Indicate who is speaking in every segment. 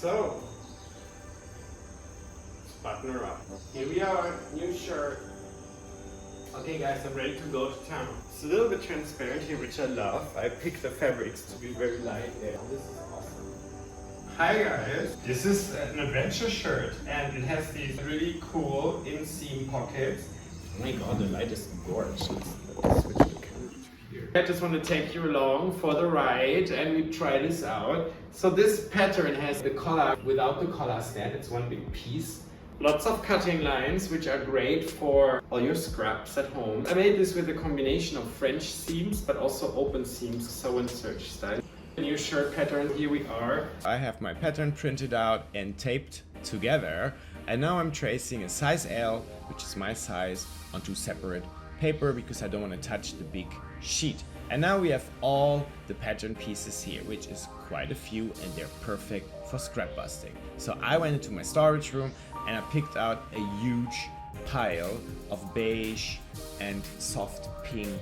Speaker 1: So, button her up. Here we are, new shirt. Okay guys, I'm ready to go to town. It's a little bit transparent here, which I love. I picked the fabrics to be very light. Yeah, this is awesome. Hi guys, this is an adventure shirt and it has these really cool inseam pockets. Oh my god, the light is gorgeous. Let's switch the camera to here. I just want to take you along for the ride and we try this out. So this pattern has the collar without the collar stand. It's one big piece. Lots of cutting lines, which are great for all your scraps at home. I made this with a combination of French seams, but also open seams, sew and search style. A new shirt pattern, here we are. I have my pattern printed out and taped together. And now I'm tracing a size L, which is my size, onto separate paper because I don't want to touch the big sheet. And now we have all the pattern pieces here, which is quite a few, and they're perfect for scrap busting. So I went into my storage room and I picked out a huge pile of beige and soft pink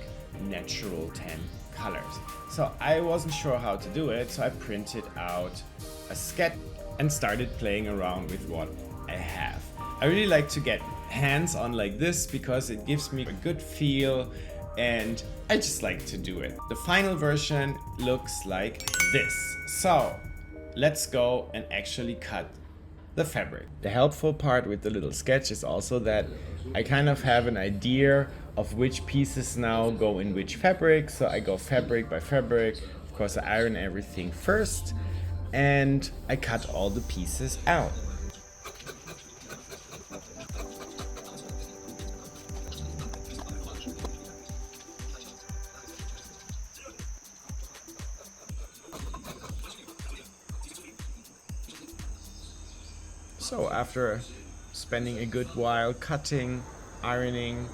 Speaker 1: natural tan colors. So I wasn't sure how to do it, so I printed out a sketch and started playing around with what I have. I really like to get hands on like this because it gives me a good feel and I just like to do it. The final version looks like this. So let's go and actually cut the fabric. The helpful part with the little sketch is also that I kind of have an idea of which pieces now go in which fabric. So I go fabric by fabric. Of course, I iron everything first and I cut all the pieces out. So after spending a good while cutting, ironing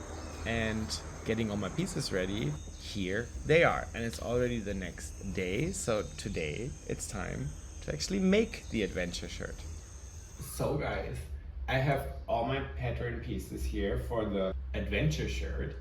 Speaker 1: and getting all my pieces ready, here they are. And it's already the next day, so today it's time to actually make the adventure shirt. So guys, I have all my pattern pieces here for the adventure shirt.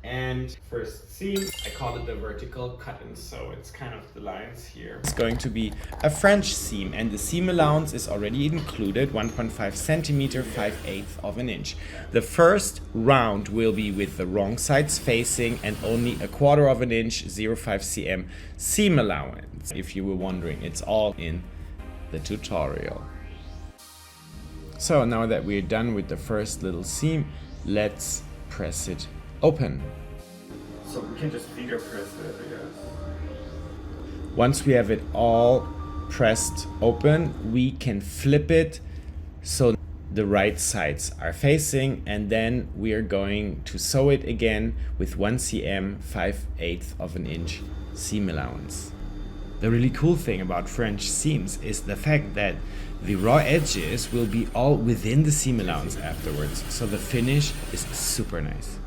Speaker 1: And first seam, I call it the vertical cut and sew. It's kind of the lines here. It's going to be a French seam and the seam allowance is already included, 1.5 centimeter, 5/8 of an inch. The first round will be with the wrong sides facing and only 1/4 of an inch, 0.5 cm seam allowance. If you were wondering, it's all in the tutorial. So now that we're done with the first little seam, let's press it open. So we can just finger press it, I guess. Once we have it all pressed open, we can flip it so the right sides are facing, and then we are going to sew it again with 1 cm, 5/8 of an inch seam allowance. The really cool thing about French seams is the fact that the raw edges will be all within the seam allowance afterwards, so the finish is super nice.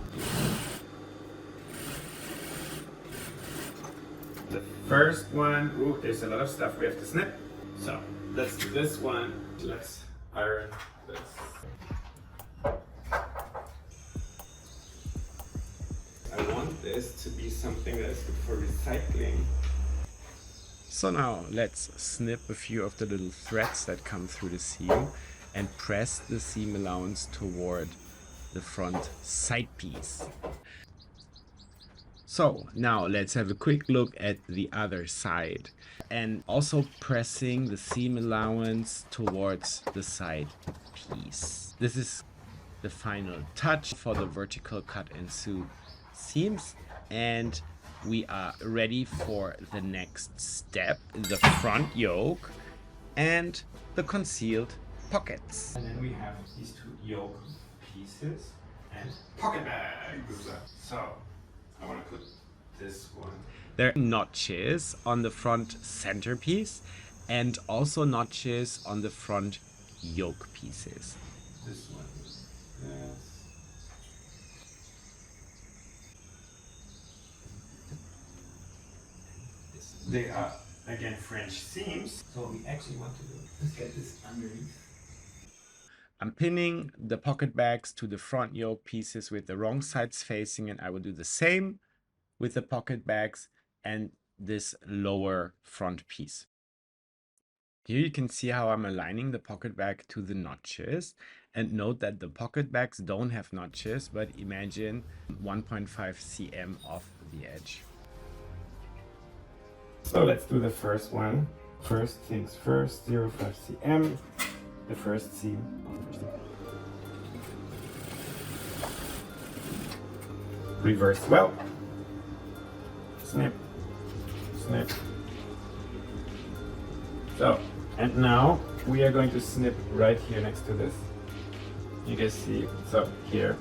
Speaker 1: The first one, ooh, there's a lot of stuff we have to snip. So let's do this one. Let's iron this. I want this to be something that is good for recycling. So now let's snip a few of the little threads that come through the seam and press the seam allowance toward the front side piece. So now let's have a quick look at the other side and also pressing the seam allowance towards the side piece. This is the final touch for the vertical cut and sew seams, and we are ready for the next step, the front yoke and the concealed pockets. And then we have these two yoke pieces and pocket bags. So I want to put this one. There are notches on the front centerpiece and also notches on the front yoke pieces. This one is this. They are again French seams. So what we actually want to do is get this underneath. I'm pinning the pocket bags to the front yoke pieces with the wrong sides facing, and I will do the same with the pocket bags and this lower front piece. Here you can see how I'm aligning the pocket bag to the notches, and note that the pocket bags don't have notches, but imagine 1.5 cm off the edge. So let's do the first one. First things first, 0.5 cm, the first seam. Reverse well. Snip, snip. So, and now we are going to snip right here next to this. You can see, so here,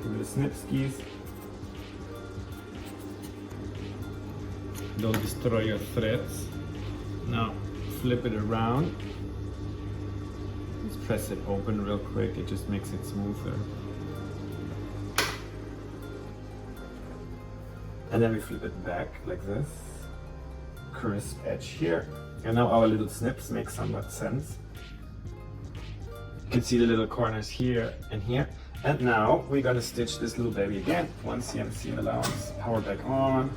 Speaker 1: do the snip skis. Don't destroy your threads. Now, flip it around. Just press it open real quick, it just makes it smoother. And then we flip it back like this. Crisp edge here. And now our little snips make somewhat sense. You can see the little corners here and here. And now we're gonna stitch this little baby again. 1 cm seam allowance, power back on.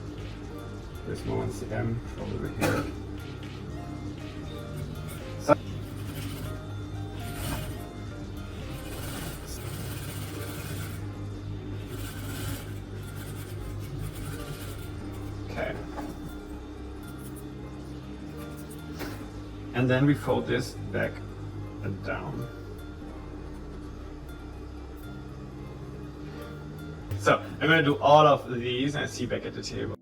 Speaker 1: There's more 1 cm over here. So okay. And then we fold this back and down. So I'm going to do all of these and see you back at the table.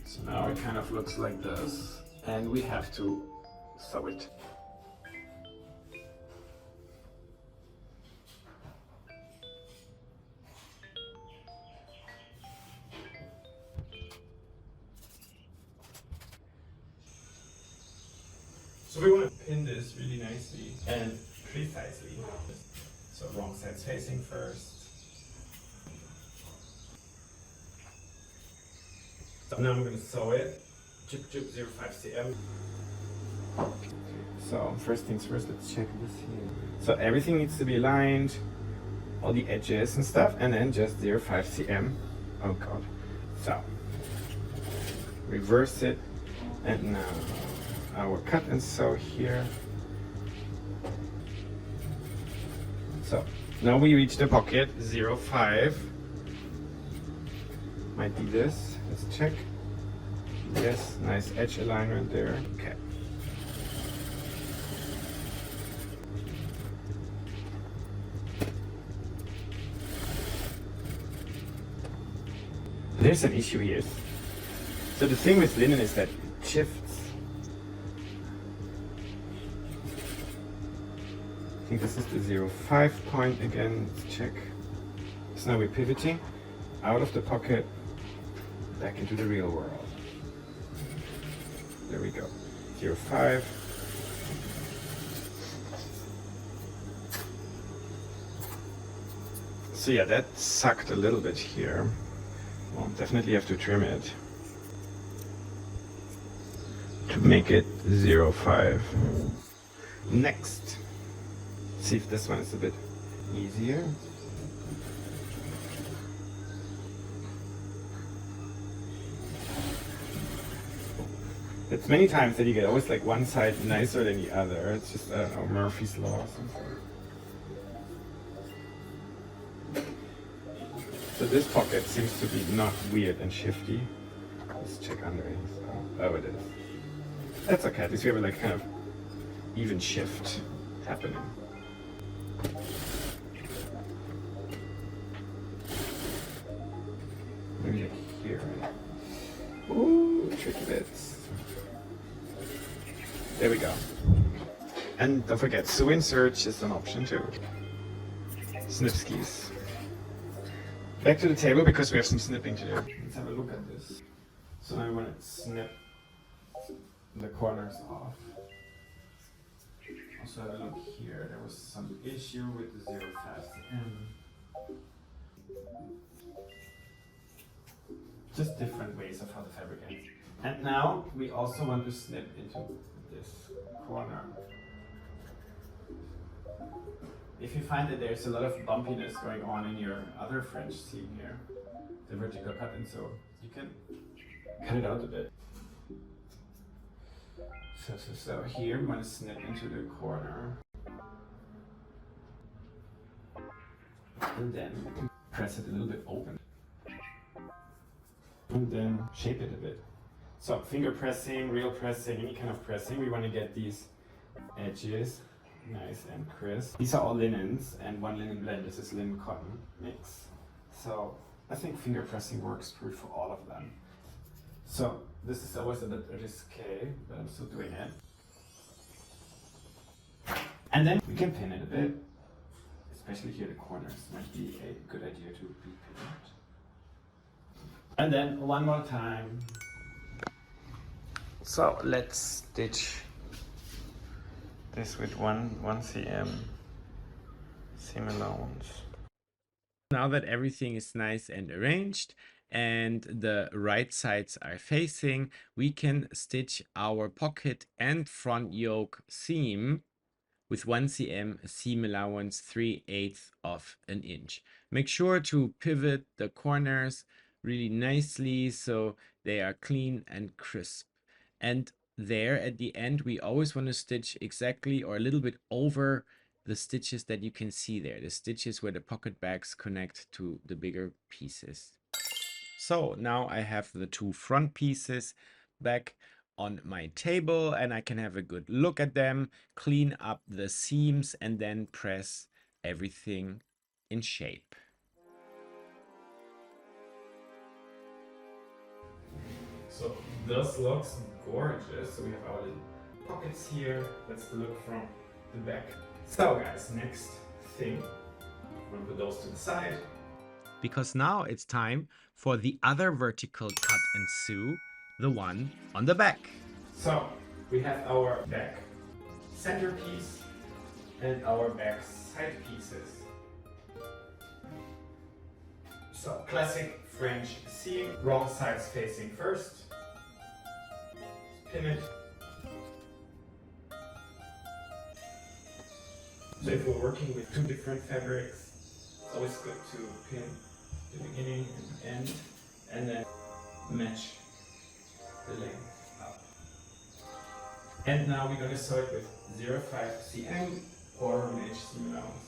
Speaker 1: So now it kind of looks like this, and we have to sew it. So we want to pin this really nicely and precisely. So wrong side's facing first. So now I'm going to sew it. Jip jip 0.5 cm. So first things first, let's check this here. So everything needs to be aligned, all the edges and stuff, and then just 0.5 cm. Oh god. So reverse it, and now our cut and sew here. So now we reach the pocket 0.5. Might be this. Let's check. Yes, nice edge alignment there. Okay. There's an issue here. So the thing with linen is that it shifts. I think this is the 0.5 point again. Let's check. So now we're pivoting out of the pocket back into the real world. There we go. 0.5. So yeah, that sucked a little bit here. Well, definitely have to trim it to make it 0.5. Next, see if this one is a bit easier. It's many times that you get always like one side nicer than the other. It's just, I don't know, Murphy's Law or something. So this pocket seems to be not weird and shifty. Let's check underneath. Oh, it is. That's okay. At least we have like kind of even shift happening. Maybe like here. Ooh, tricky bits. There we go. And don't forget, sew insert is an option too. Snip skis. Back to the table because we have some snipping to do. Let's have a look at this. So now I want to snip the corners off. Also have a look here, there was some issue with the 0.5 cm. Just different ways of how the fabric ends. And now we also want to snip into this corner. If you find that there's a lot of bumpiness going on in your other French seam here, the vertical cut and so, you can cut it out a bit. So here we want to snip into the corner. And then press it a little bit open. And then shape it a bit. So finger pressing, real pressing, any kind of pressing, we want to get these edges nice and crisp. These are all linens and one linen blend. This is linen cotton mix. So I think finger pressing works good for all of them. So this is always a bit risque, but I'm still doing it. And then we can pin it a bit, especially here the corners might be a good idea to be pinned. And then one more time. So let's stitch this with 1 cm seam allowance. Now that everything is nice and arranged and the right sides are facing, we can stitch our pocket and front yoke seam with 1 cm seam allowance 3/8 of an inch. Make sure to pivot the corners really nicely so they are clean and crisp. And there at the end, we always want to stitch exactly or a little bit over the stitches that you can see there, the stitches where the pocket bags connect to the bigger pieces. So now I have the two front pieces back on my table and I can have a good look at them, clean up the seams and then press everything in shape. So this looks gorgeous. So we have our little pockets here. That's the look from the back. So guys, next thing, I'm gonna put those to the side. Because now it's time for the other vertical cut and sew, the one on the back. So we have our back centerpiece and our back side pieces. So classic French seam, wrong sides facing first. Pin it. So if we're working with two different fabrics, it's always good to pin the beginning and the end, and then match the length up. And now we're going to sew it with 0.5 cm or 1 inch seam allowance.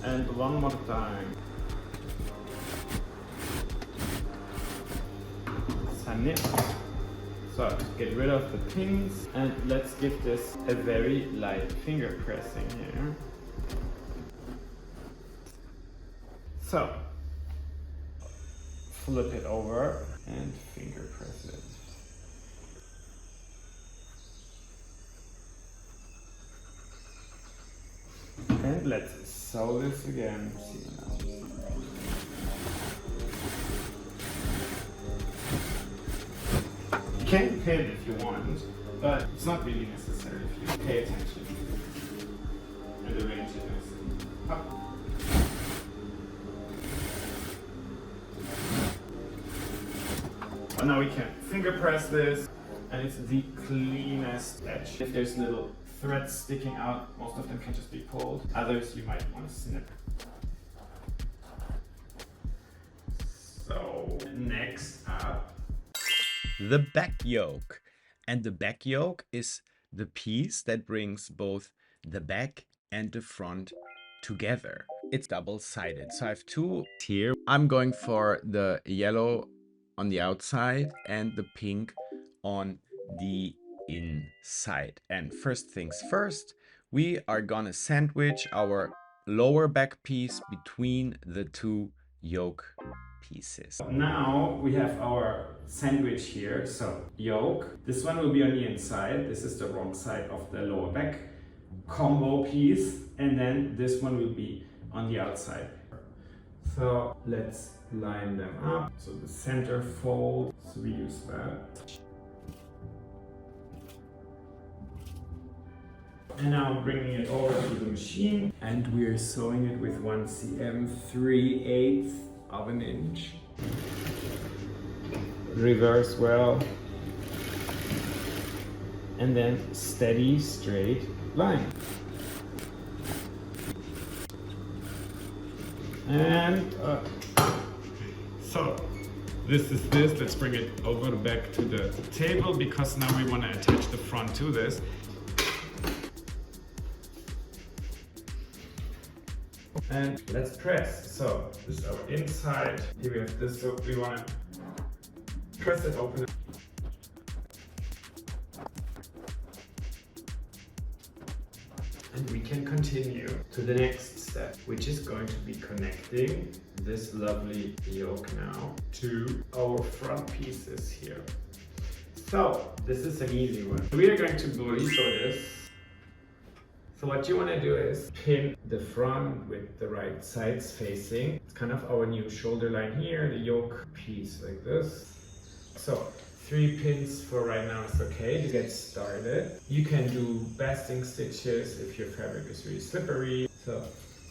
Speaker 1: And one more time. Snip. So get rid of the pins and let's give this a very light finger pressing here. So flip it over and finger press it. And let's sew this again. See now. You can pin if you want, but it's not really necessary if you pay attention and arrange it nicely. Up. And now we can finger press this, and it's the cleanest edge. If there's little threads sticking out, most of them can just be pulled. Others you might want to snip. So next up, the back yoke. And the back yoke is the piece that brings both the back and the front together. It's double-sided. So I have two here. I'm going for the yellow on the outside and the pink on the inside. And first things first, we are gonna sandwich our lower back piece between the two yoke pieces. Now we have our
Speaker 2: sandwich here. So yoke, this one will be on the inside. This is the wrong side of the lower back. Combo piece, and then this one will be on the outside. So let's line them up. So the center fold, so we use that. And now I'm bringing it over to the machine, and we're sewing it with 1 cm 3/8 of an inch. Reverse well, and then steady straight line. And so this is this. Let's bring it over back to the table, because now we want to attach the front to this. And let's press. So this is our inside. Here we have this, so we want to press it open. And we can continue to the next step, which is going to be connecting this lovely yoke now to our front pieces here. So this is an easy one. We are going to burrito this. So what you want to do is pin the front with the right sides facing. It's kind of our new shoulder line here, the yoke piece like this. So 3 pins for right now is okay to get started. You can do basting stitches if your fabric is really slippery. So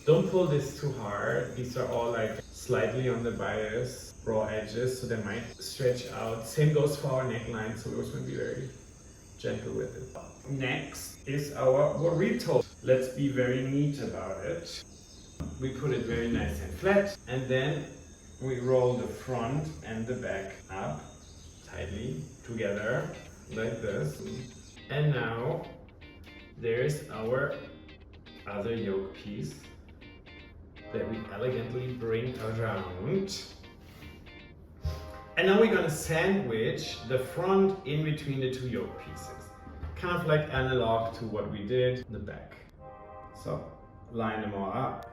Speaker 2: don't pull this too hard. These are all like slightly on the bias, raw edges, so they might stretch out. Same goes for our neckline, so we always want to be very gentle with it. Next is our burrito. Let's be very neat about it. We put it very nice and flat, and then we roll the front and the back up tightly together like this. And now there's our other yoke piece that we elegantly bring around. And now we're gonna sandwich the front in between the 2 yoke pieces. Kind of like analog to what we did in the back. So line them all up.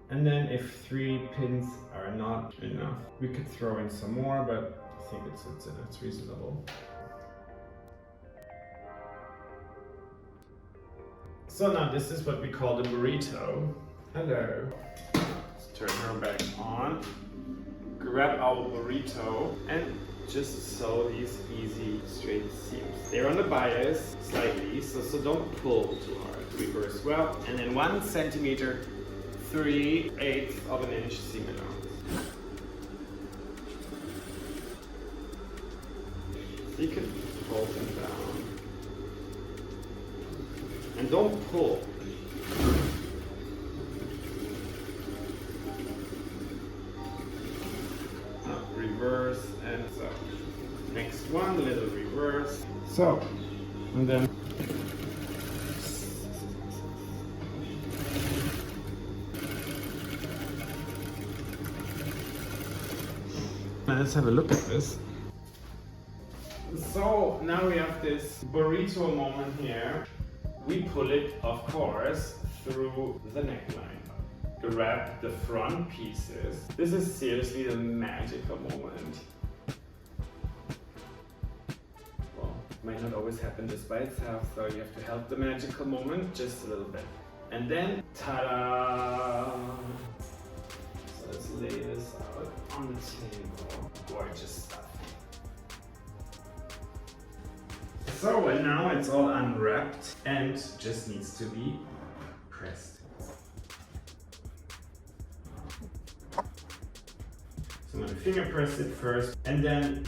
Speaker 2: And then if 3 pins are not enough, we could throw in some more, but I think it's reasonable. So now this is what we call the burrito. Hello. Let's turn her back on. Grab our burrito and just sew these easy straight seams. They're on the bias slightly, so don't pull too hard. Reverse well, and then 1 centimeter 3/8 of an inch seam allowance. So you can fold them down. And don't pull. Now, reverse and so. Next one, little reverse. So, and then let's have a look at this. So now we have this burrito moment here. We pull it, of course, through the neckline. Grab the front pieces. This is seriously the magical moment. Well, it might not always happen just by itself, so you have to help the magical moment just a little bit. And then, ta-da! So let's lay this out on the table. Gorgeous stuff. So, and now it's all unwrapped and just needs to be pressed. So I'm going to finger press it first, and then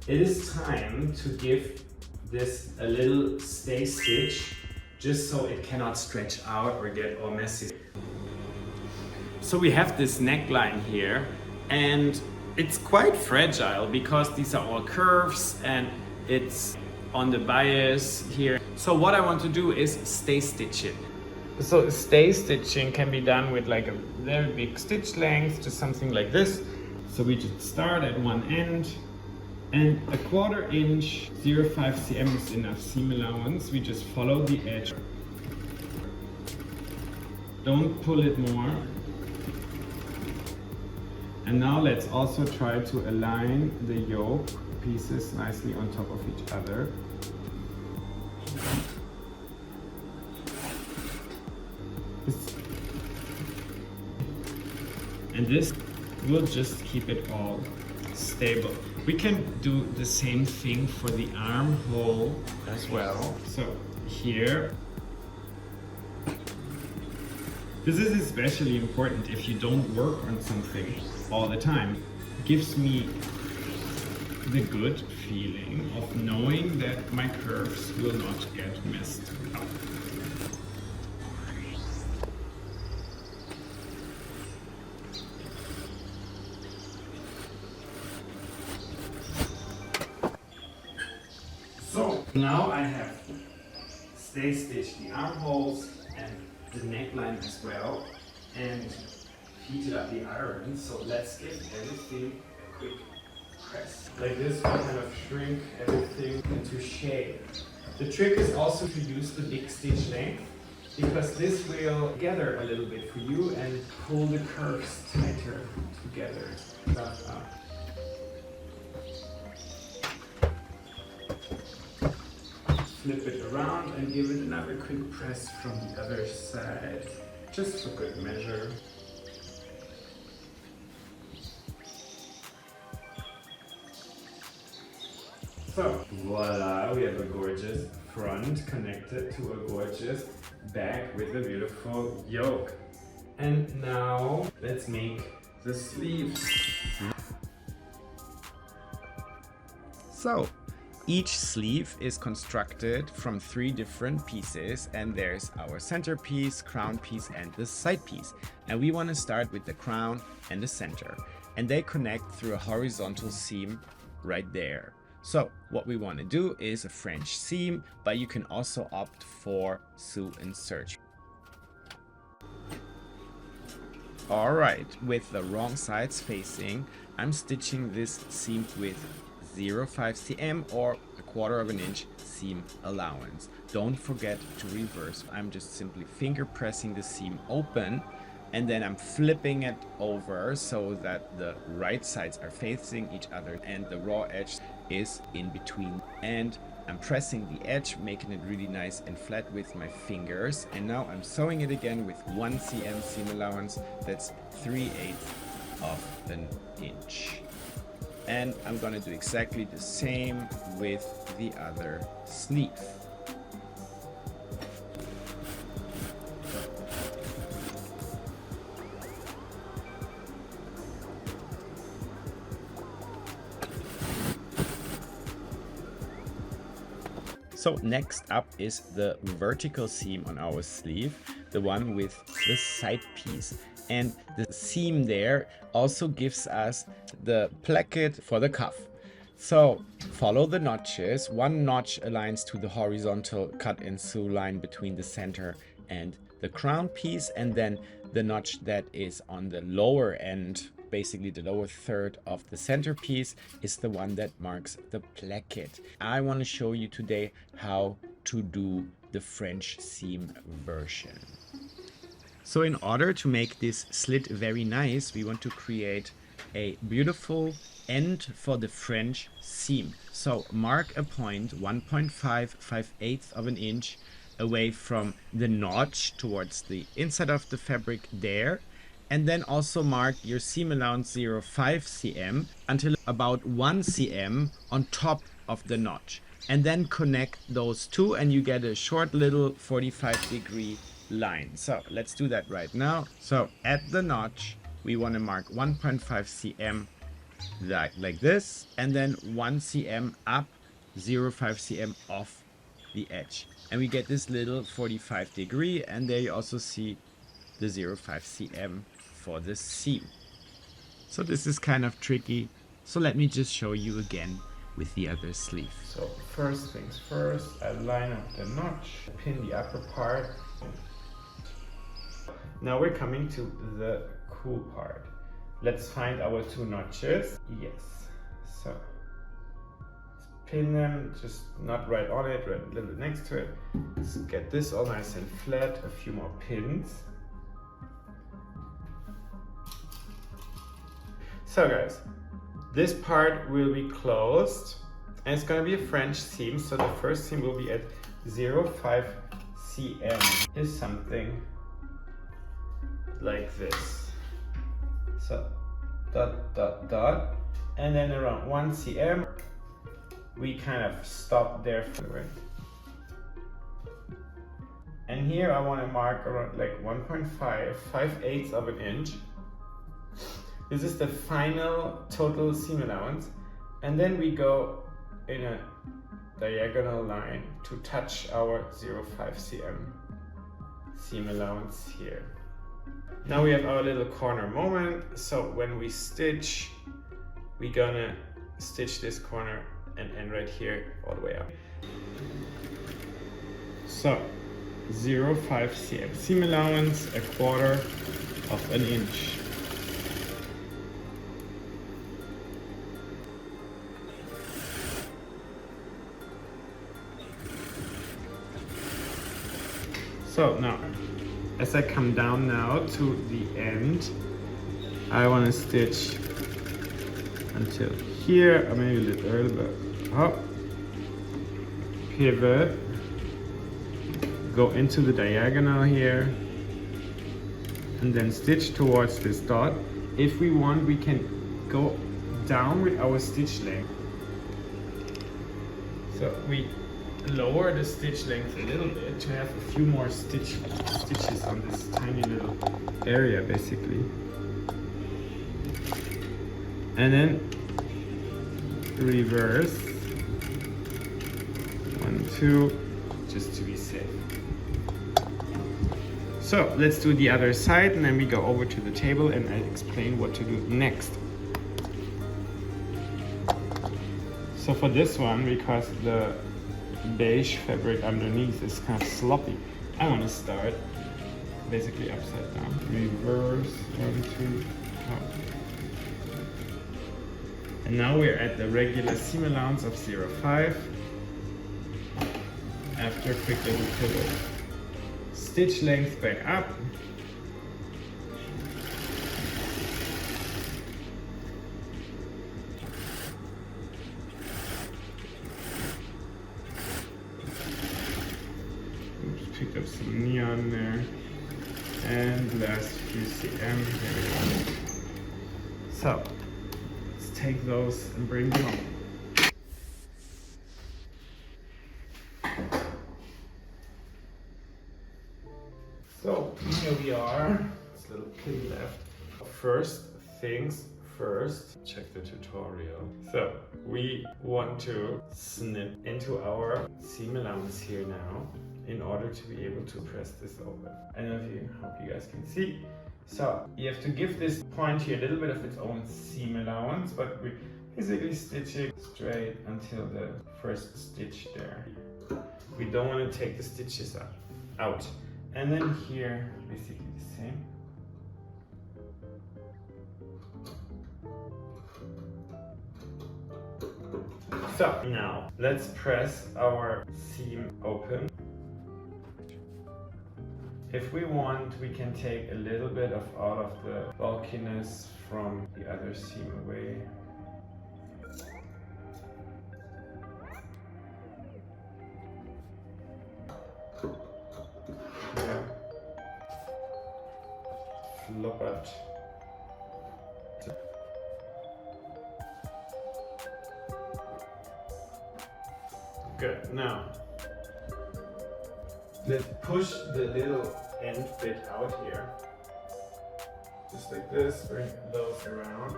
Speaker 2: it is time to give this a little stay stitch, just so it cannot stretch out or get all messy. So we have this neckline here, and it's quite fragile because these are all curves and it's on the bias here. So what I want to do is stay stitch it. So stay stitching can be done with like a very big stitch length, just something like this. So we just start at one end, and a 1/4 inch 0.5 cm is enough seam allowance. We just follow the edge. Don't pull it more. And now let's also try to align the yoke pieces nicely on top of each other. And this will just keep it all stable. We can do the same thing for the armhole as well. So here, this is especially important if you don't work on something all the time. It gives me the good feeling of knowing that my curves will not get messed up. So now I have stay stitched the armholes and the neckline as well, and heated up the iron. So let's give everything a quick press. Like this, we kind of shrink everything into shape. The trick is also to use the big stitch length, because this will gather a little bit for you and pull the curves tighter together. Flip it around and give it another quick press from the other side, just for good measure. So voila, we have a gorgeous front connected to a gorgeous back with a beautiful yoke. And now let's make the sleeves.
Speaker 3: So, each sleeve is constructed from 3 different pieces, and there's our center piece, crown piece, and the side piece. And we want to start with the crown and the center, and they connect through a horizontal seam right there. So what we want to do is a French seam, but you can also opt for sew and serge. Alright, with the wrong sides facing, I'm stitching this seam with 0.5 cm or 1/4 inch seam allowance. Don't forget to reverse. I'm just simply finger pressing the seam open, and then I'm flipping it over so that the right sides are facing each other and the raw edge is in between. And I'm pressing the edge, making it really nice and flat with my fingers. And now I'm sewing it again with 1 cm seam allowance. That's 3/8 of an inch. And I'm gonna do exactly the same with the other sleeve. So next up is the vertical seam on our sleeve, the one with the side piece. And the seam there also gives us the placket for the cuff. So follow the notches. 1 notch aligns to the horizontal cut and sew line between the center and the crown piece, and then the notch that is on the lower end, basically the lower third of the centerpiece, is the one that marks the placket. I want to show you today how to do the French seam version. So in order to make this slit very nice, we want to create a beautiful end for the French seam. So mark a point 1.5 of an inch away from the notch towards the inside of the fabric there. And then also mark your seam allowance 0.5 cm until about 1 cm on top of the notch. And then connect those two and you get a short little 45-degree line. So let's do that right now. So at the notch, we want to mark 1.5 cm like this, and then 1 cm up, 0.5 cm off the edge. And we get this little 45-degree, and there you also see the 0.5 cm for the seam. So this is kind of tricky. So let me just show you again with the other sleeve.
Speaker 2: So first things first, I line up the notch, pin the upper part. Now we're coming to the cool part. Let's find our 2 notches. Yes. So let's pin them, just not right on it, right a little bit next to it. Let's get this all nice and flat. A few more pins. So guys, this part will be closed and it's gonna be a French seam. So the first seam will be at 0.5 cm. Is something like this. So dot, dot, dot. And then around 1 cm, we kind of stop there for it. And here I want to mark around like 1.5, 5/8 of an inch. This is the final total seam allowance. And then we go in a diagonal line to touch our 0.5 cm seam allowance here. Now we have our little corner moment. So when we stitch, we're gonna stitch this corner and end right here all the way up. So 0.5 cm seam allowance, 1/4 of an inch. So now, as I come down now to the end, I want to stitch until here, or maybe a little early, but hop, pivot, go into the diagonal here, and then stitch towards this dot. If we want, we can go down with our stitch length. So we lower the stitch length a little bit to have a few more stitches on this tiny little area basically. And then reverse 1, 2, just to be safe. So let's do the other side and then we go over to the table and I explain what to do next. So for this one, because the beige fabric underneath is kind of sloppy, I want to start basically upside down. Reverse 1, 2, up. And now we're at the regular seam allowance of 0.5 after a quick little pivot. Stitch length back up. Oops, picked up some neon there. And last few cm, there we go. So, let's take those and bring them on. So here we are, this little pin left. First things first, check the tutorial. So we want to snip into our seam allowance here now in order to be able to press this open. I don't know if you, hope you guys can see. So you have to give this point here a little bit of its own seam allowance, but we're basically stitching straight until the first stitch there. We don't want to take the stitches out. And then here, basically the same. So now, let's press our seam open. If we want, we can take a little bit of all of the bulkiness from the other seam away. Flop it. Good. Now let's push the little end bit out here, just like this. Bring those around,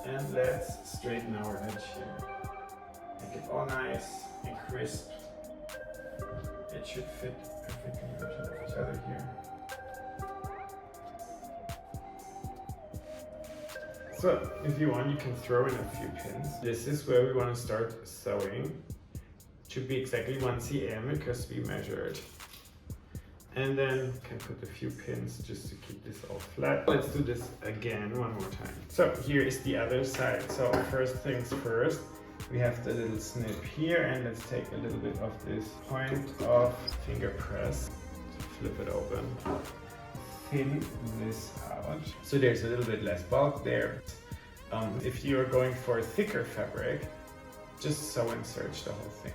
Speaker 2: and let's straighten our edge here. Make it all nice and crisp. It should fit perfectly with each other here. So, if you want, you can throw in a few pins. This is where we want to start sewing. It should be exactly 1 cm because we measured. And then can put a few pins just to keep this all flat. Let's do this again one more time. So here is the other side. So first things first, we have the little snip here, and let's take a little bit of this point of finger press to flip it open. thin this out. So there's a little bit less bulk there. If you're going for a thicker fabric, just sew and serge the whole thing.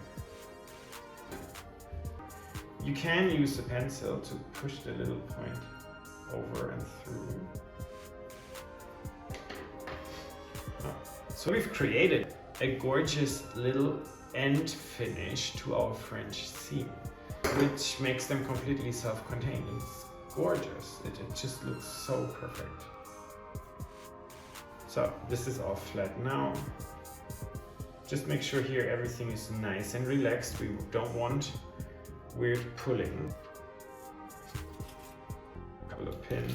Speaker 2: You can use a pencil to push the little point over and through. So we've created a gorgeous little end finish to our French seam, which makes them completely self-contained. It's gorgeous. It just looks so perfect. So this is all flat now. Just make sure here everything is nice and relaxed. We don't want weird pulling. A couple of pins,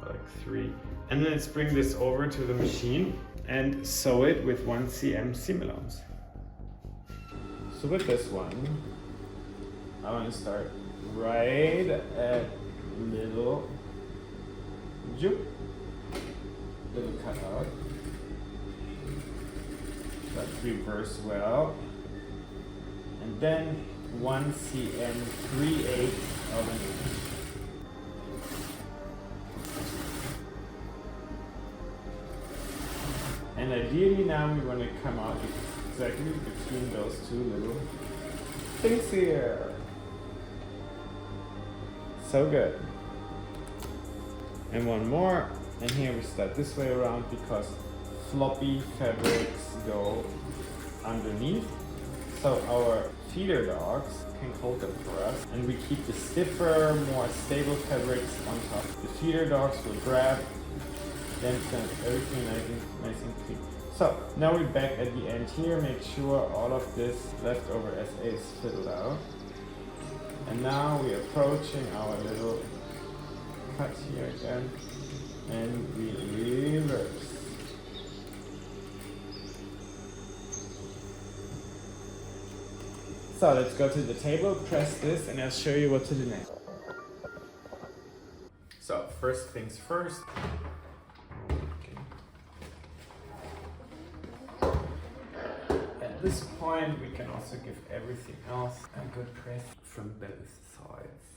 Speaker 2: like 3. And then let's bring this over to the machine and sew it with 1 cm seam allowance. So with this one, I want to start right at little cutout. That reverse well, and then 1 cm 3/8 of an inch. And ideally now we want to come out exactly between those 2 little things here. So good. And one more, and here we start this way around because floppy fabrics go underneath. So our feeder dogs can hold them for us, and we keep the stiffer, more stable fabrics on top. The feeder dogs will grab, then send everything nice and clean. So now we're back at the end here. Make sure all of this leftover SA is filled out. And now we're approaching our little cut here again, and we reverse. So let's go to the table, press this, and I'll show you what to do next. So first things first. At this point, we can also give everything else a good press from both sides.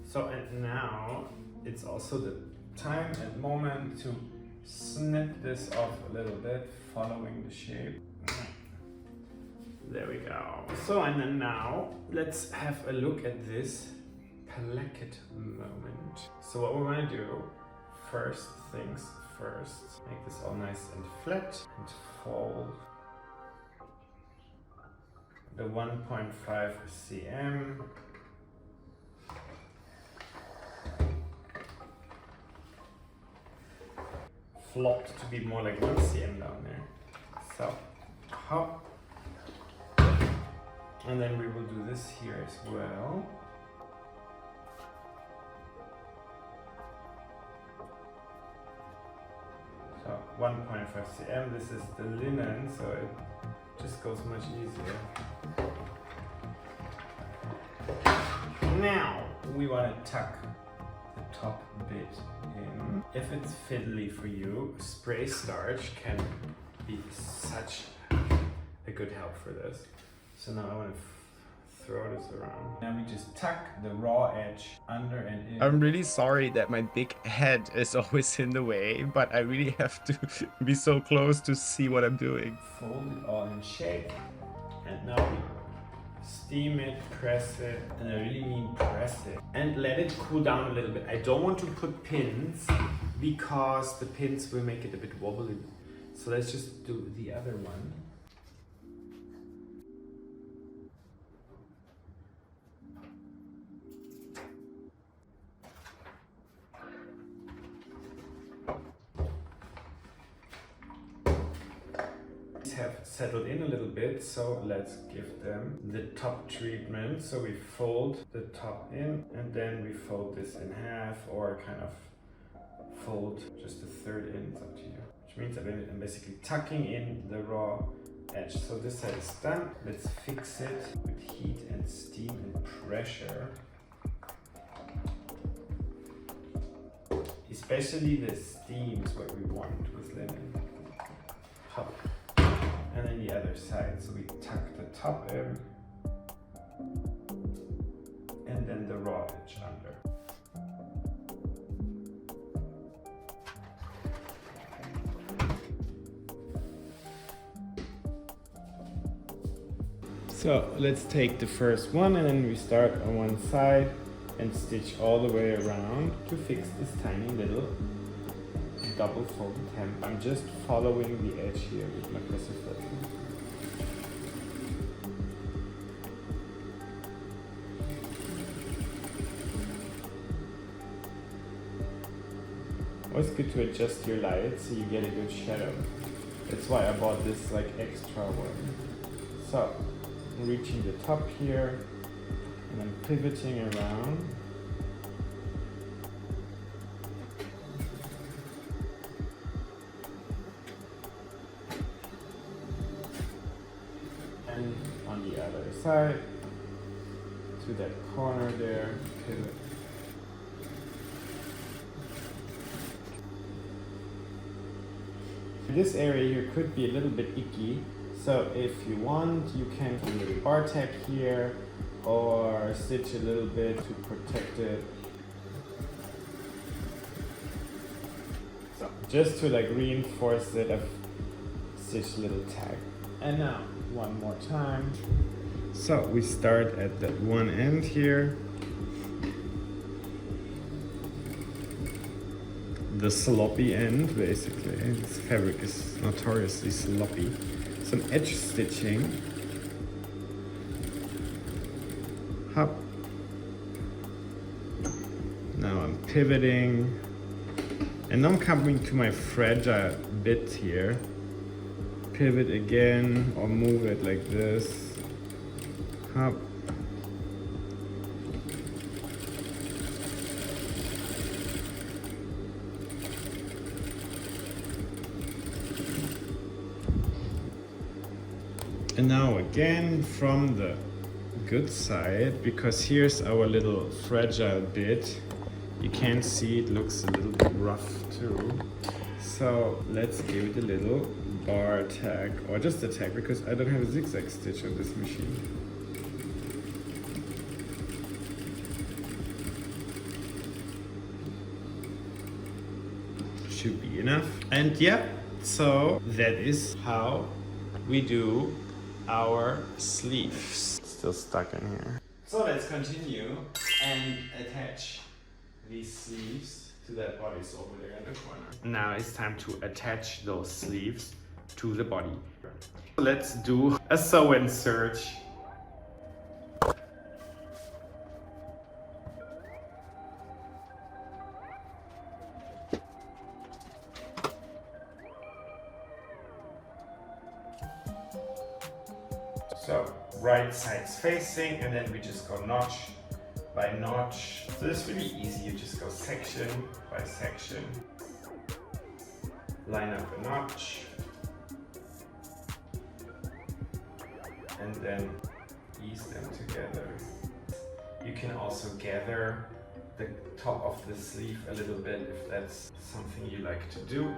Speaker 2: So, and now it's also the time and moment to snip this off a little bit, following the shape. There we go. So, and then now let's have a look at this placket moment. So what we want to do, first things first, make this all nice and flat and fold the 1.5 cm. Flopped to be more like 1 cm down there. So, hop. And then we will do this here as well. So 1.5 cm, this is the linen, so it just goes much easier. Now we want to tuck the top bit in. If it's fiddly for you, spray starch can be such a good help for this. So now I want to throw this around. Now we just tuck the raw edge under and in.
Speaker 3: I'm really sorry that my big head is always in the way, but I really have to be so close to see what I'm doing.
Speaker 2: Fold it all in shape. And now we steam it, press it, and I really mean press it. And let it cool down a little bit. I don't want to put pins because the pins will make it a bit wobbly. So let's just do the other one. Have settled in a little bit, so let's give them the top treatment. So we fold the top in, and then we fold this in half, or kind of fold just a third in. It's up to you. Which means I'm basically tucking in the raw edge. So this side is done. Let's fix it with heat and steam and pressure. Especially the steam is what we want with linen. top. And then the other side, so we tuck the top in. And then the raw edge under. So let's take the first one and then we start on one side and stitch all the way around to fix this tiny little double folded hem. I'm just following the edge here with my crucifix. Always good to adjust your light so you get a good shadow. That's why I bought this like extra one. So I'm reaching the top here and I'm pivoting around. And on the other side to that corner there, pivot. This area here could be a little bit icky, so if you want, you can do a little bar tack here or stitch a little bit to protect it. So just to like reinforce it, I've stitched a little tag. And now one more time. So we start at that one end here. The sloppy end, basically. This fabric is notoriously sloppy. Some edge stitching. Hop. Now I'm pivoting. And now I'm coming to my fragile bit here. Pivot again, or move it like this. Hop. And now again from the good side, because here's our little fragile bit. You can see it looks a little bit rough too. So let's give it a little bar tag, or just a tag, because I don't have a zigzag stitch on this machine. Should be enough. And yeah, so that is how we do our sleeves. Still stuck in here. So let's continue and attach these sleeves to that bodice over there in the corner. Now it's time to attach those sleeves to the body. Let's do a sew and search. So right sides facing, and then we just go notch by notch. So this is really easy. You just go section by section. Line up a notch. And then ease them together. You can also gather the top of the sleeve a little bit if that's something you like to do.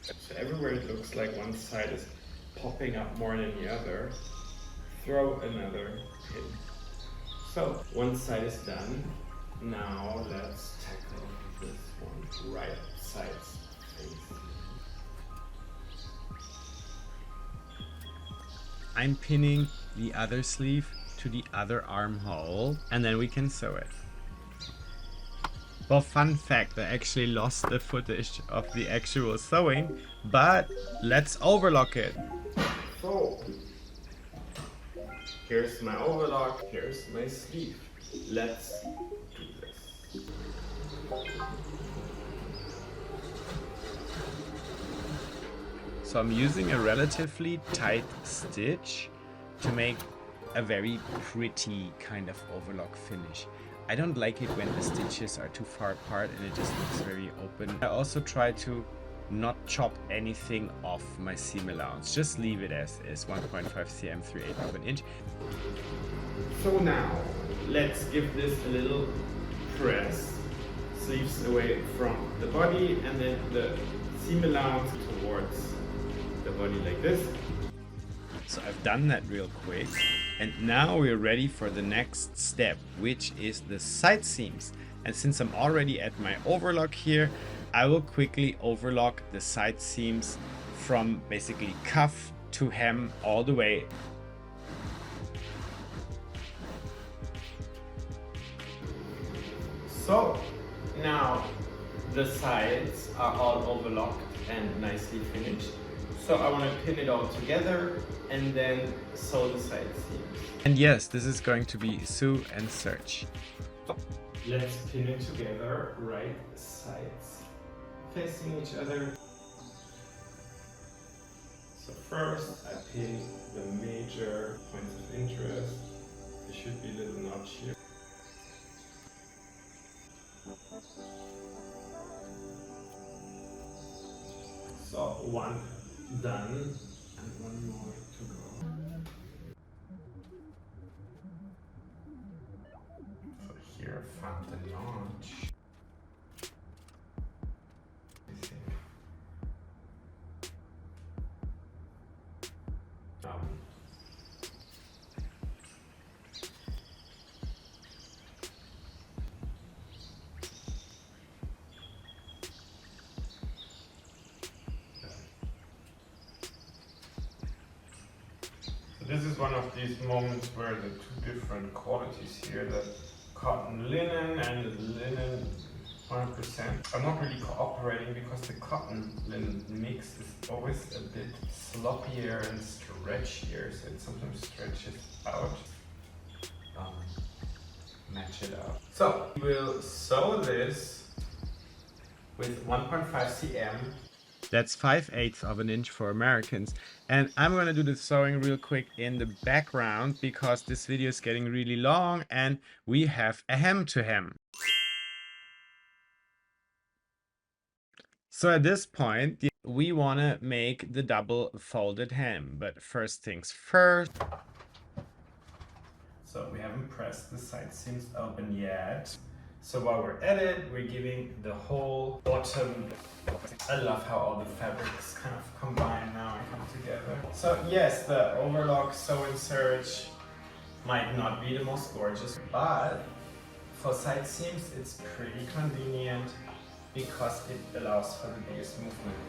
Speaker 2: So everywhere it looks like one side is popping up more than the other, throw another pin. So one side is done. Now let's tackle this one. Right sides facing.
Speaker 3: I'm pinning the other sleeve to the other armhole, and then we can sew it. Well, fun fact, I actually lost the footage of the actual sewing, but let's overlock it.
Speaker 2: So, here's my overlock, here's my sleeve. Let's do this.
Speaker 3: So I'm using a relatively tight stitch to make a very pretty kind of overlock finish. I don't like it when the stitches are too far apart and it just looks very open. I also try to not chop anything off my seam allowance, just leave it as is, 1.5 cm, 3/8 of an inch.
Speaker 2: So now, let's give this a little press. Sleeves away from the body and then the seam allowance towards the body like this.
Speaker 3: So I've done that real quick. And now we're ready for the next step, which is the side seams. And since I'm already at my overlock here, I will quickly overlock the side seams from basically cuff to hem all the way.
Speaker 2: So now the sides are all overlocked and nicely finished. So I want to pin it all together and then sew the side seams.
Speaker 3: And yes, this is going to be sew and search.
Speaker 2: Let's pin it together, right sides facing each other. So first I pin the major points of interest. There should be a little notch here. So one done and one more to go. So here, found the notch. I think. This is one of these moments where the two different qualities here, the cotton linen and the linen 100%, are not really cooperating because the cotton linen mix is always a bit sloppier and stretchier, so it sometimes stretches out. Match it up. So we'll sew this with 1.5 cm.
Speaker 3: That's 5/8 of an inch for Americans. And I'm gonna do the sewing real quick in the background because this video is getting really long and we have a hem to hem. So at this point, we wanna make the double folded hem, but first things first.
Speaker 2: So we haven't pressed the side seams open yet. So while we're at it, we're giving the whole bottom. I love how all the fabrics kind of combine now and come together. So yes, the overlock sew and search might not be the most gorgeous, but for side seams it's pretty convenient because it allows for the biggest movement.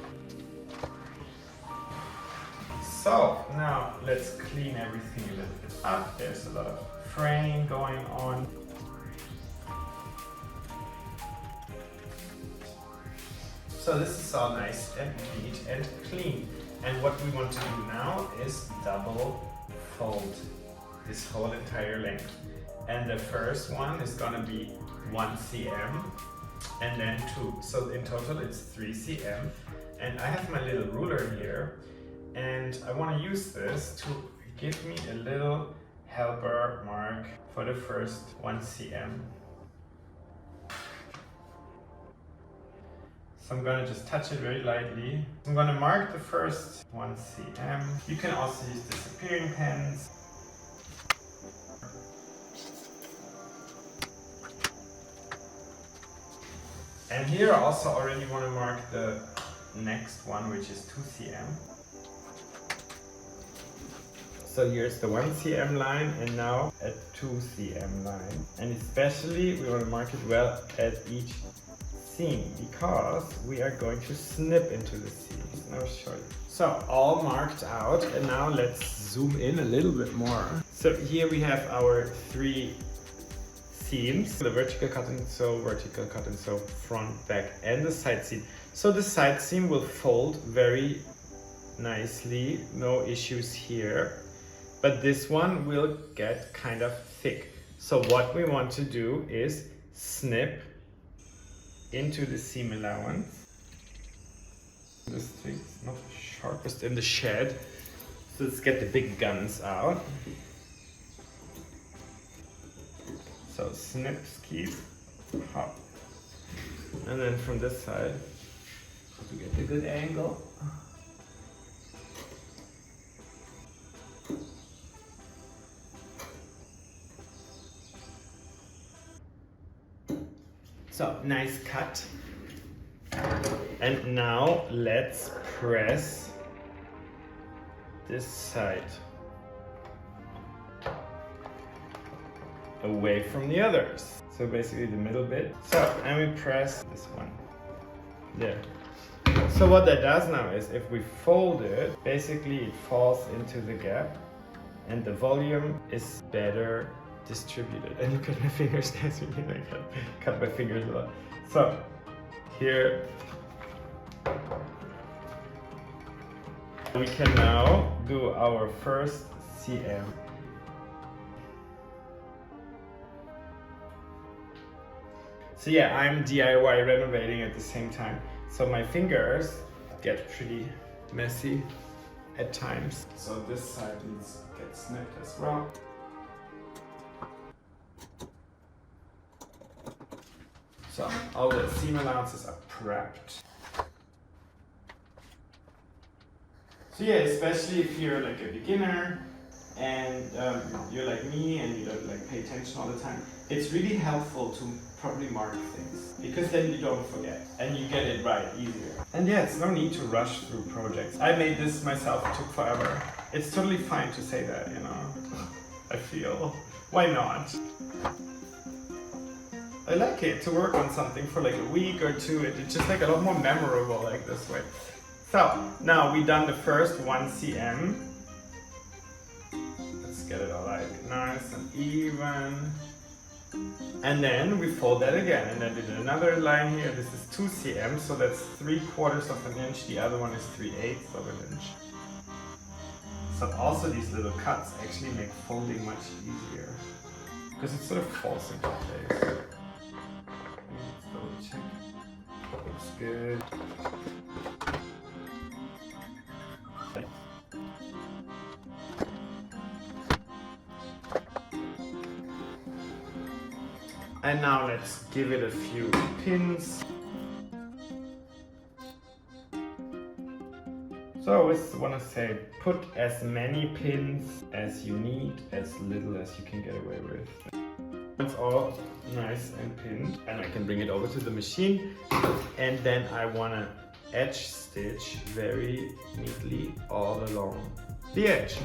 Speaker 2: So now let's clean everything a little bit up. There's a lot of fraying going on. So this is all nice and neat and clean. And what we want to do now is double fold this whole entire length. And the first one is gonna be 1 cm and then 2. So in total it's 3 cm. And I have my little ruler here and I want to use this to give me a little helper mark for the first 1 cm. So I'm gonna just touch it very lightly. I'm gonna mark the first 1 cm. You can also use disappearing pens. And here I also already want to mark the next one, which is 2 cm. So here's the 1 cm line and now a 2 cm line. And especially we want to mark it well at each seam because we are going to snip into the seams. I'll show you. So all marked out and now let's zoom in a little bit more. So here we have our 3 seams, the vertical cut and sew, front, back and the side seam. So the side seam will fold very nicely, no issues here. But this one will get kind of thick. So what we want to do is snip into the seam allowance. This thing's not sharpest in the shed. So let's get the big guns out. So So snip, keep, hop. And then from this side, to get the good angle. So, nice cut. And now let's press this side away from the others. So basically the middle bit. So, and we press this one. There. So what that does now is if we fold it, basically it falls into the gap and the volume is better distributed. And look at my fingers, guys, I cut my fingers a lot. So here we can now do our first CM. So yeah, I'm DIY renovating at the same time. So my fingers get pretty messy at times. So this side needs to get snipped as well. So all the seam allowances are prepped. So yeah, especially if you're like a beginner and you're like me and you don't like pay attention all the time, it's really helpful to properly mark things because then you don't forget and you get it right easier. And yeah, it's no need to rush through projects. I made this myself, it took forever. It's totally fine to say that, you know, I feel. Why not? I like it to work on something for like a week or two. It's just like a lot more memorable like this way. So now we've done the first 1 cm. Let's get it all like nice and even. And then we fold that again and then did another line here. This is 2 cm, so that's 3/4 of an inch. The other one is 3/8 of an inch. So also these little cuts actually make folding much easier because it sort of falls into place. Let's double check. Looks good. And now let's give it a few pins. So I always want to say, put as many pins as you need, as little as you can get away with. It's all nice and pinned, and I can bring it over to the machine. And then I want to edge stitch very neatly all along the edge.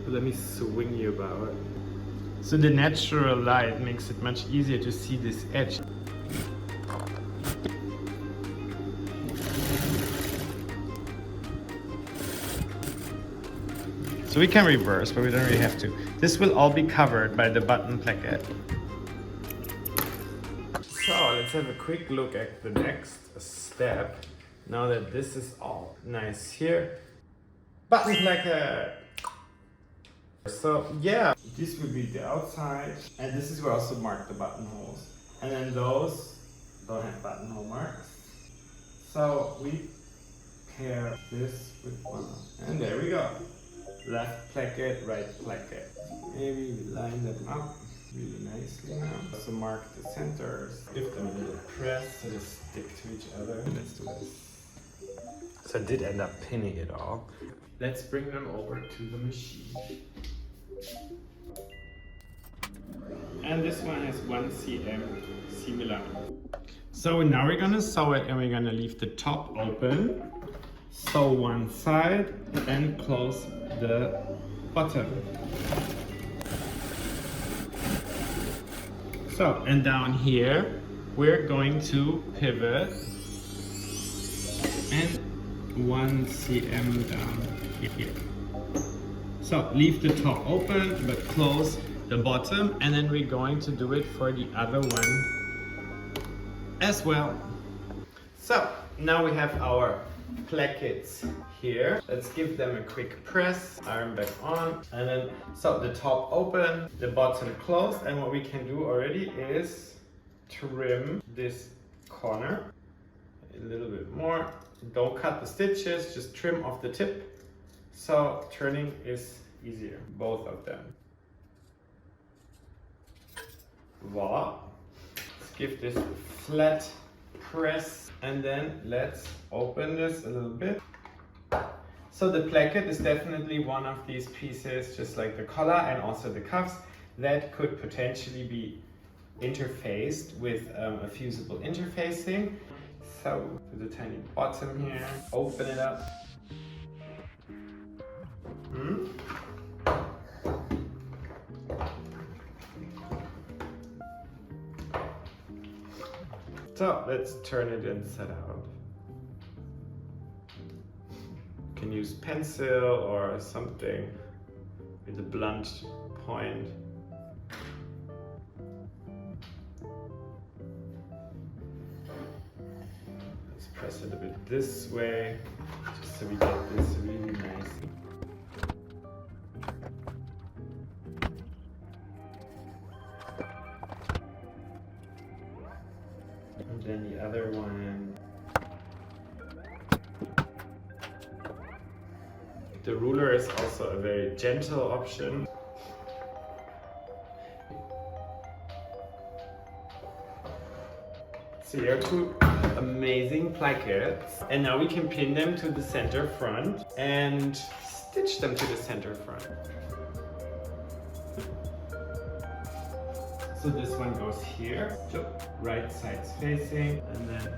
Speaker 2: Let me swing you about. So the natural light makes it much easier to see this edge. So we can reverse, but we don't really have to. This will all be covered by the button placket. So let's have a quick look at the next step. Now that this is all nice here. Button placket! So yeah, this would be the outside, and this is where I also mark the buttonholes. And then those don't have buttonhole marks. So we pair this with one, and there we go. Left placket, right placket. Maybe we line them up really nicely now. Also mark the centers. Give them a little press so they stick to each other. Let's do this. So I did end up pinning it all. Let's bring them over to the machine. And this one has 1 cm similar. So now we're gonna sew it and we're gonna leave the top open. Sew one side and close the bottom. So, and down here, we're going to pivot and 1 cm down here. So leave the top open, but close the bottom, and then we're going to do it for the other one as well. So now we have our plackets here. Let's give them a quick press, iron back on, and then so the top open, the bottom closed, and what we can do already is trim this corner a little bit more. Don't cut the stitches, just trim off the tip, so turning is easier, both of them. Voila. Let's give this a flat press, and then let's open this a little bit. So the placket is definitely one of these pieces, just like the collar and also the cuffs, that could potentially be interfaced with a fusible interfacing. So to the tiny bottom here, open it up. So let's turn it inside out. You can use pencil or something with a blunt point. Let's press it a bit this way, just so we get this really nice. And then the other one. The ruler is also a very gentle option. So here are two amazing plackets, and now we can pin them to the center front and stitch them to the center front. So this one goes here, so right side's facing, and then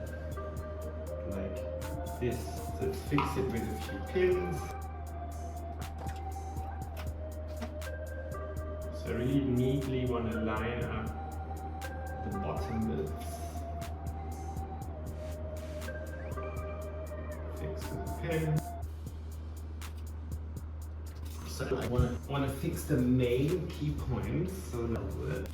Speaker 2: like this. So let's fix it with a few pins. So I really neatly want to line up the bottom bits. Fix with a pin. So I want to fix the main key points. So that's it.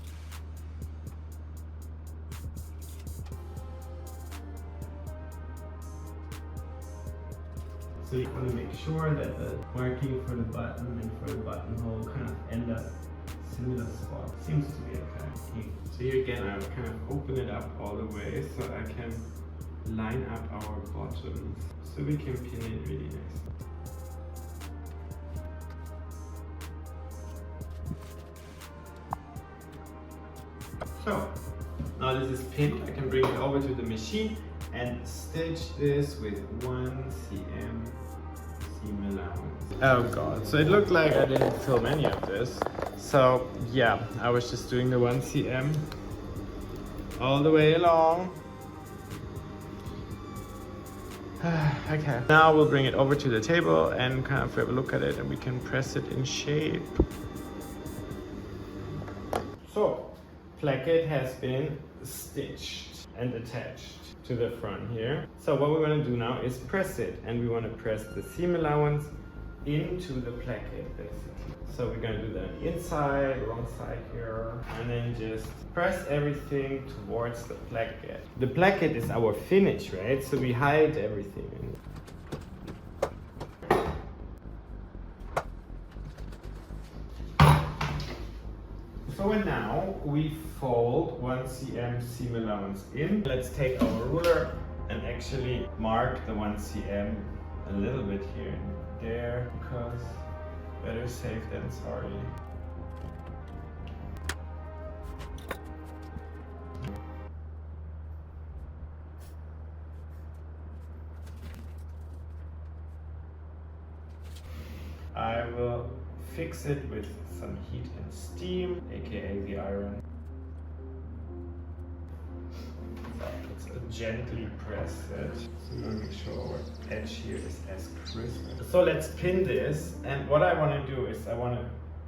Speaker 2: So you want to make sure that the marking for the button and for the buttonhole kind of end up similar spot. Seems to be okay. So here again, I will kind of open it up all the way so I can line up our bottoms so we can pin it really nicely. So now this is pinned. I can bring it over to the machine and stitch this with 1 cm seam allowance. Oh god, so it looked like I didn't film any of this. So yeah, I was just doing the 1 cm all the way along. Okay, now we'll bring it over to the table and kind of have a look at it, and we can press it in shape. So, placket has been stitched and attached to the front here. So what we want to do now is press it, and we want to press the seam allowance into the placket basically. So we're going to do the inside, wrong side here, and then just press everything towards the placket. The placket is our finish, right? So we hide everything. So now we fold 1 cm seam allowance in. Let's take our ruler and actually mark the 1 cm a little bit here and there, because better safe than sorry. I will fix it with some heat and steam, aka the iron. So let's gently press it. So we want to make sure our edge here is as crisp. So let's pin this, and what I want to do is I want to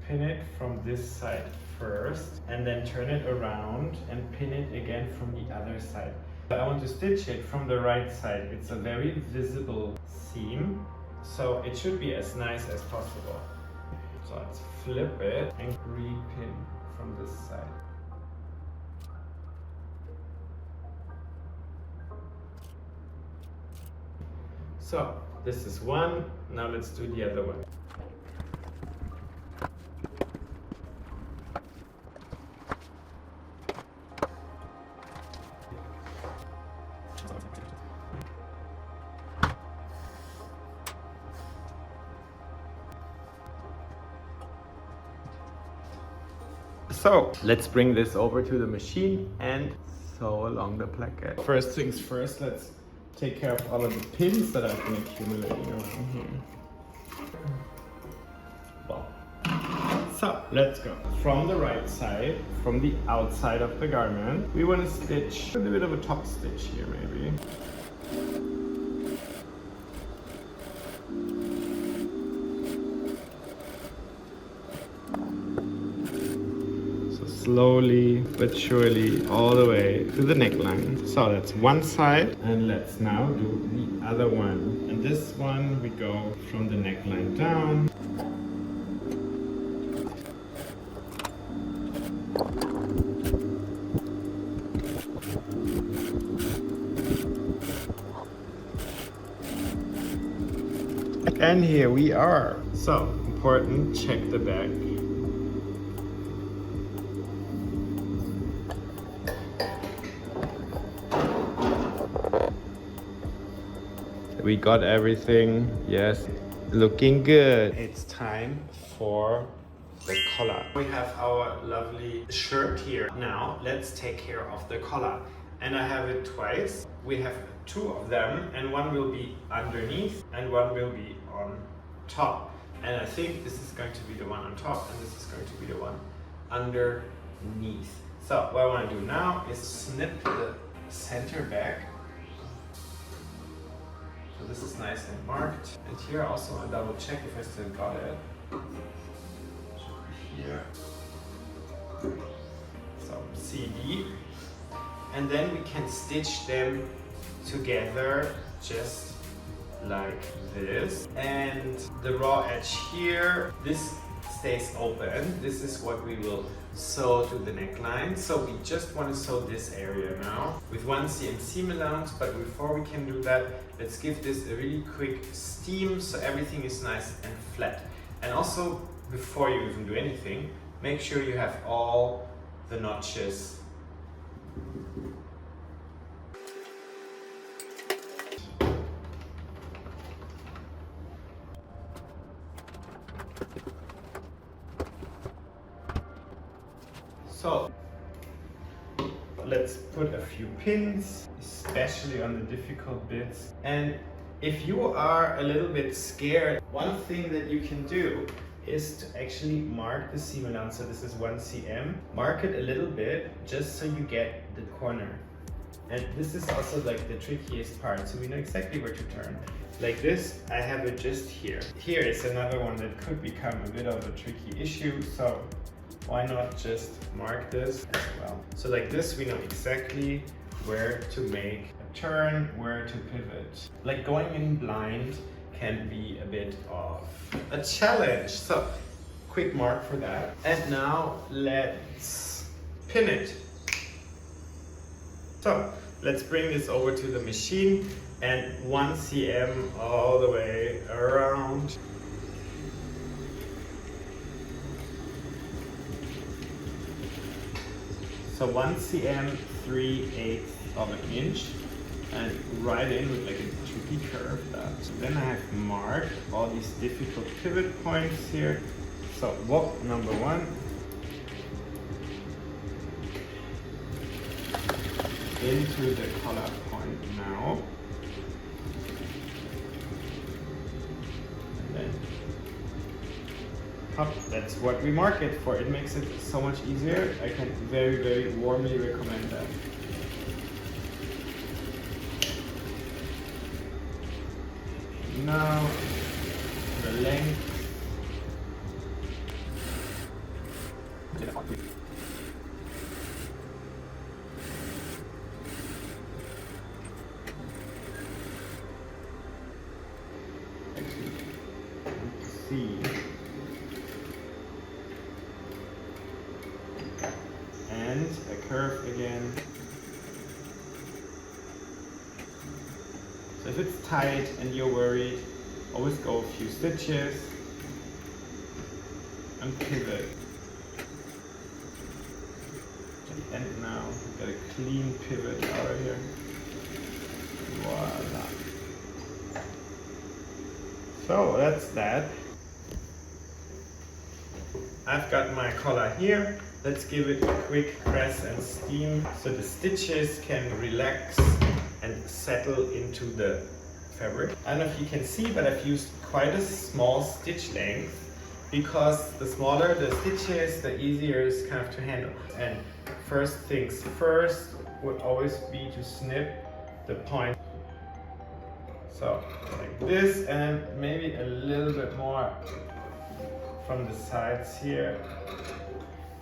Speaker 2: pin it from this side first, and then turn it around and pin it again from the other side. I want to stitch it from the right side. It's a very visible seam, so it should be as nice as possible. So let's flip it and re-pin from this side. So this is one, now let's do the other one. So let's bring this over to the machine and sew along the placket. First things first, let's take care of all of the pins that have been accumulating around here. Well, so let's go. From the right side, from the outside of the garment, we want to stitch a bit of a top stitch here maybe. Slowly but surely all the way to the neckline. So that's one side, and let's now do the other one. And this one we go from the neckline down. And here we are. So important, check the back. We got everything, yes, looking good. It's time for the collar. We have our lovely shirt here. Now let's take care of the collar. And I have it twice. We have two of them, and one will be underneath and one will be on top. And I think this is going to be the one on top and this is going to be the one underneath. So what I want to do now is snip the center back. So this is nice and marked. And here also I double check if I still got it. Here. So CD. And then we can stitch them together just like this. And the raw edge here, this stays open. This is what we will sew to the neckline. So we just want to sew this area now with one seam allowance. But before we can do that, let's give this a really quick steam so everything is nice and flat. And also, before you even do anything, make sure you have all the notches. So let's put a few pins, especially on the difficult bits. And if you are a little bit scared, one thing that you can do is to actually mark the seam allowance. So this is 1 cm. Mark it a little bit just so you get the corner. And this is also like the trickiest part, so we know exactly where to turn. Like this, I have it just here. Here is another one that could become a bit of a tricky issue, so why not just mark this as well? So like this, we know exactly where to make a turn, where to pivot. Like going in blind can be a bit of a challenge. So quick mark for that. And now let's pin it. So let's bring this over to the machine and 1 cm all the way around. So 1 cm, 3/8 of an inch, and right in with like a tricky curve. So then I have marked all these difficult pivot points here. So walk number 1. Into the collar point now. And then up. That's what we mark it for. It makes it so much easier. I can very, very warmly recommend that. Now the length. See. And a curve again. So if if it's tight and you're worried, always go a few stitches and pivot. And now get a clean pivot out of here. Voila. So that's that. I've got my collar here. Let's give it a quick press and steam so the stitches can relax and settle into the fabric. I don't know if you can see, but I've used quite a small stitch length because the smaller the stitches, the easier it's kind of to handle. And first things first would always be to snip the point. So like this, and maybe a little bit more from the sides here.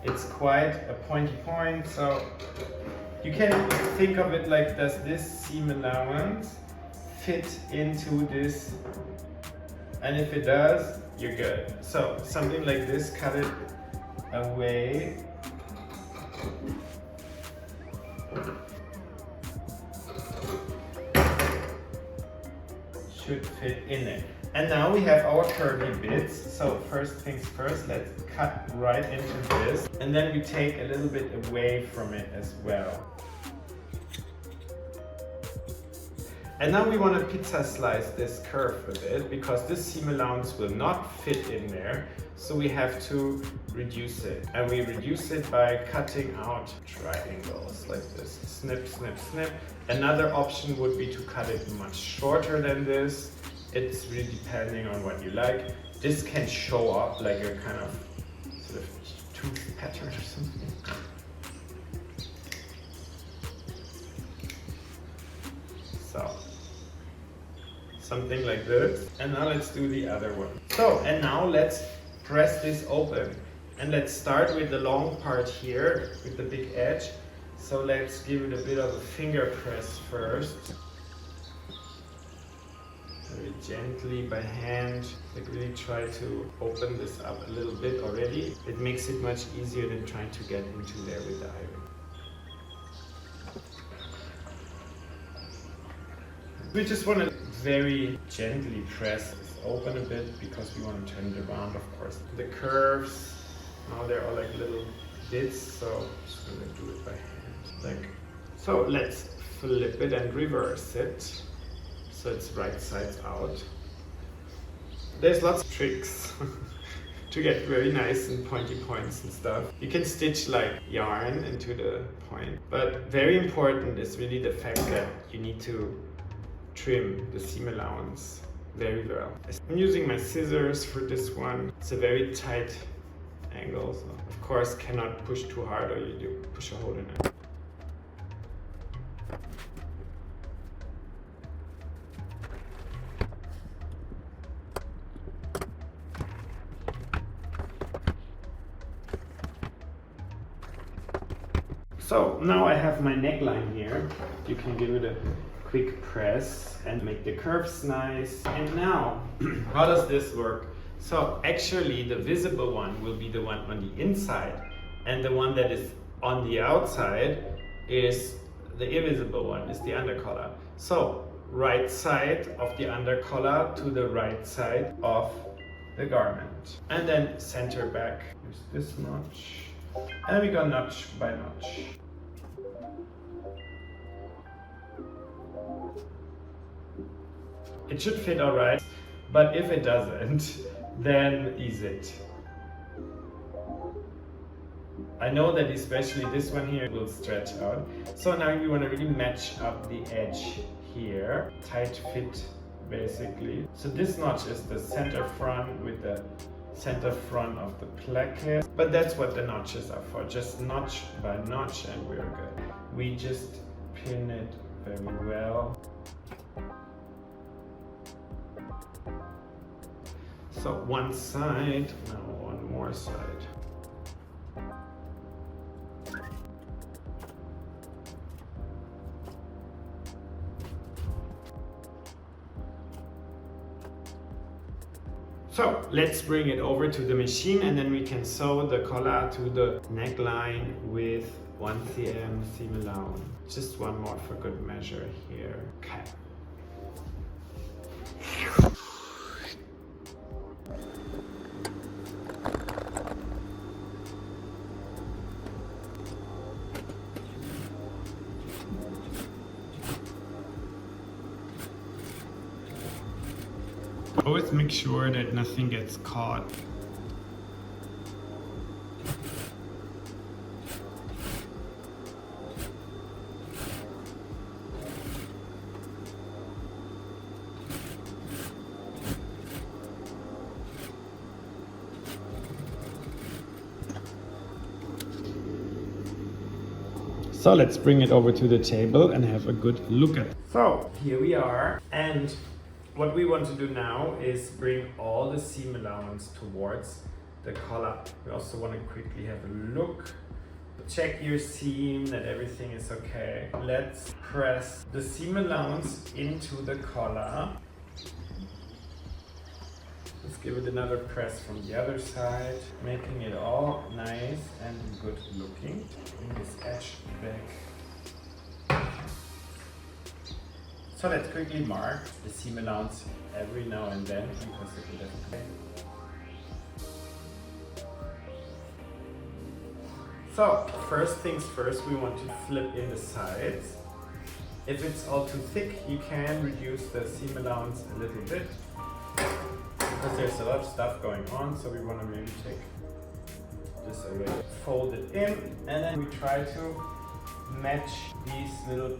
Speaker 2: It's quite a pointy point, so you can think of it like, does this seam allowance fit into this? And if it does, you're good. So something like this, cut it away. Should fit in it. And now we have our curvy bits. So first things first, let's cut right into this. And then we take a little bit away from it as well. And now we want to pizza slice this curve a bit because this seam allowance will not fit in there. So we have to reduce it. And we reduce it by cutting out triangles like this. Snip, snip, snip. Another option would be to cut it much shorter than this. It's really depending on what you like. This can show up like a kind of sort of tooth pattern or something. So, something like this. And now let's do the other one. So, and now let's press this open. And let's start with the long part here, with the big edge. So let's give it a bit of a finger press first. Very gently by hand, like really try to open this up a little bit already. It makes it much easier than trying to get into there with the iron. We just want to very gently press this open a bit because we want to turn it around, of course. The curves, now they're all like little bits, so I'm just going to do it by hand. Like so. Let's flip it and reverse it. So it's right sides out. There's lots of tricks to get very nice and pointy points and stuff. You can stitch like yarn into the point, but very important is really the fact that you need to trim the seam allowance very well. I'm using my scissors for this one. It's a very tight angle, so of course cannot push too hard or you do push a hole in it. So now I have my neckline here. You can give it a quick press and make the curves nice. And now, how does this work? So actually the visible one will be the one on the inside, and the one that is on the outside is the invisible one, is the undercollar. So right side of the undercollar to the right side of the garment. And then center back, use this notch. And we go notch by notch. It should fit all right, but if it doesn't, then ease it. I know that especially this one here will stretch out. So now we want to really match up the edge here. Tight fit, basically. So this notch is the center front with the center front of the placket. But that's what the notches are for. Just notch by notch and we're good. We just pin it very well. So one side, now one more side. So let's bring it over to the machine and then we can sew the collar to the neckline with 1 cm seam allowance. Just one more for good measure here. Okay. Always make sure that nothing gets caught. So let's bring it over to the table and have a good look at it. So here we are, and what we want to do now is bring all the seam allowance towards the collar. We also want to quickly have a look. Check your seam, that everything is okay. Let's press the seam allowance into the collar. Let's give it another press from the other side, making it all nice and good looking. Bring this edge back. So let's quickly mark the seam allowance every now and then because it will definitely. So first things first, we want to flip in the sides. If it's all too thick, you can reduce the seam allowance a little bit because there's a lot of stuff going on. So we want to maybe take this away, fold it in, and then we try to match these little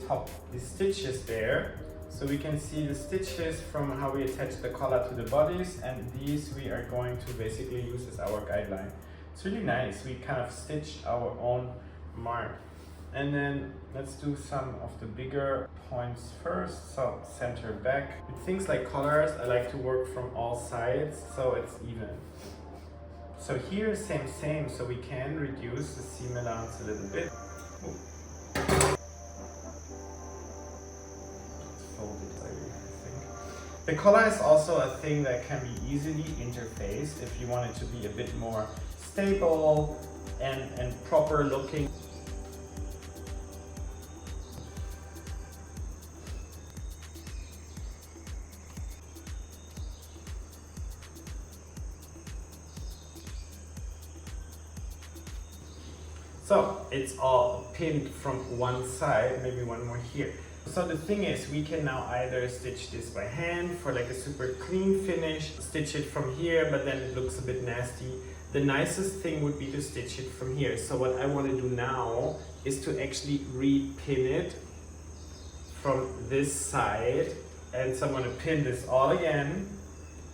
Speaker 2: these stitches there. So we can see the stitches from how we attach the collar to the bodies, and these we are going to basically use as our guideline. It's really nice. We kind of stitch our own mark. And then let's do some of the bigger points first. So center back. With things like collars, I like to work from all sides so it's even. So here, same. So we can reduce the seam allowance a little bit. Ooh. The collar is also a thing that can be easily interfaced if you want it to be a bit more stable and proper looking. So it's all pinned from one side, maybe one more here. So the thing is, we can now either stitch this by hand for like a super clean finish, stitch it from here, but then it looks a bit nasty. The nicest thing would be to stitch it from here. So what I want to do now is to actually re-pin it from this side. And so I'm going to pin this all again,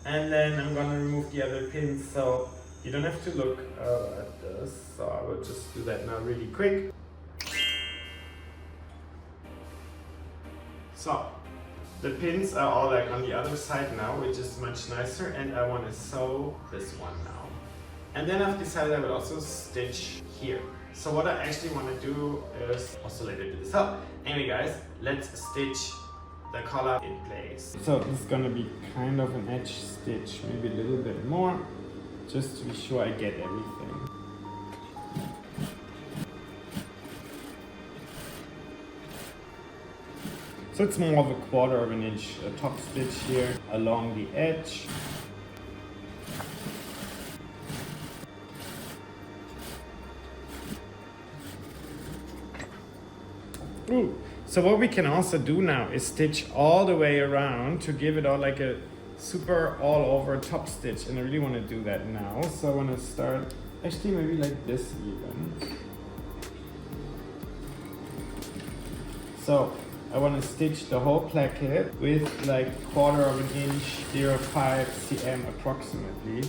Speaker 2: and then I'm going to remove the other pins so you don't have to look at this. So I will just do that now really quick. So the pins are all like on the other side now, which is much nicer, and I want to sew this one now. And then I've decided I will also stitch here. So what I actually want to do is also later do this. So anyway guys, let's stitch the collar in place. So this is going to be kind of an edge stitch, maybe a little bit more, just to be sure I get everything. So it's more of a 1/4 of an inch top stitch here along the edge. Ooh. So what we can also do now is stitch all the way around to give it all like a super all over top stitch, and I really want to do that now. So I want to start actually maybe like this even. So I want to stitch the whole placket with like 1/4 of an inch, 0.5 cm approximately,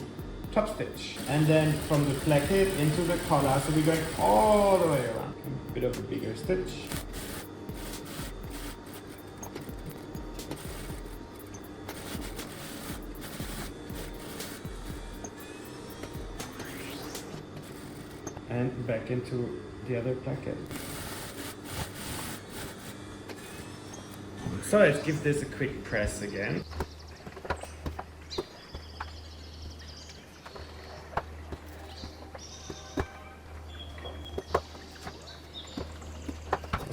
Speaker 2: top stitch. And then from the placket into the collar, so we're going all the way around. A bit of a bigger stitch. And back into the other placket. So let's give this a quick press again.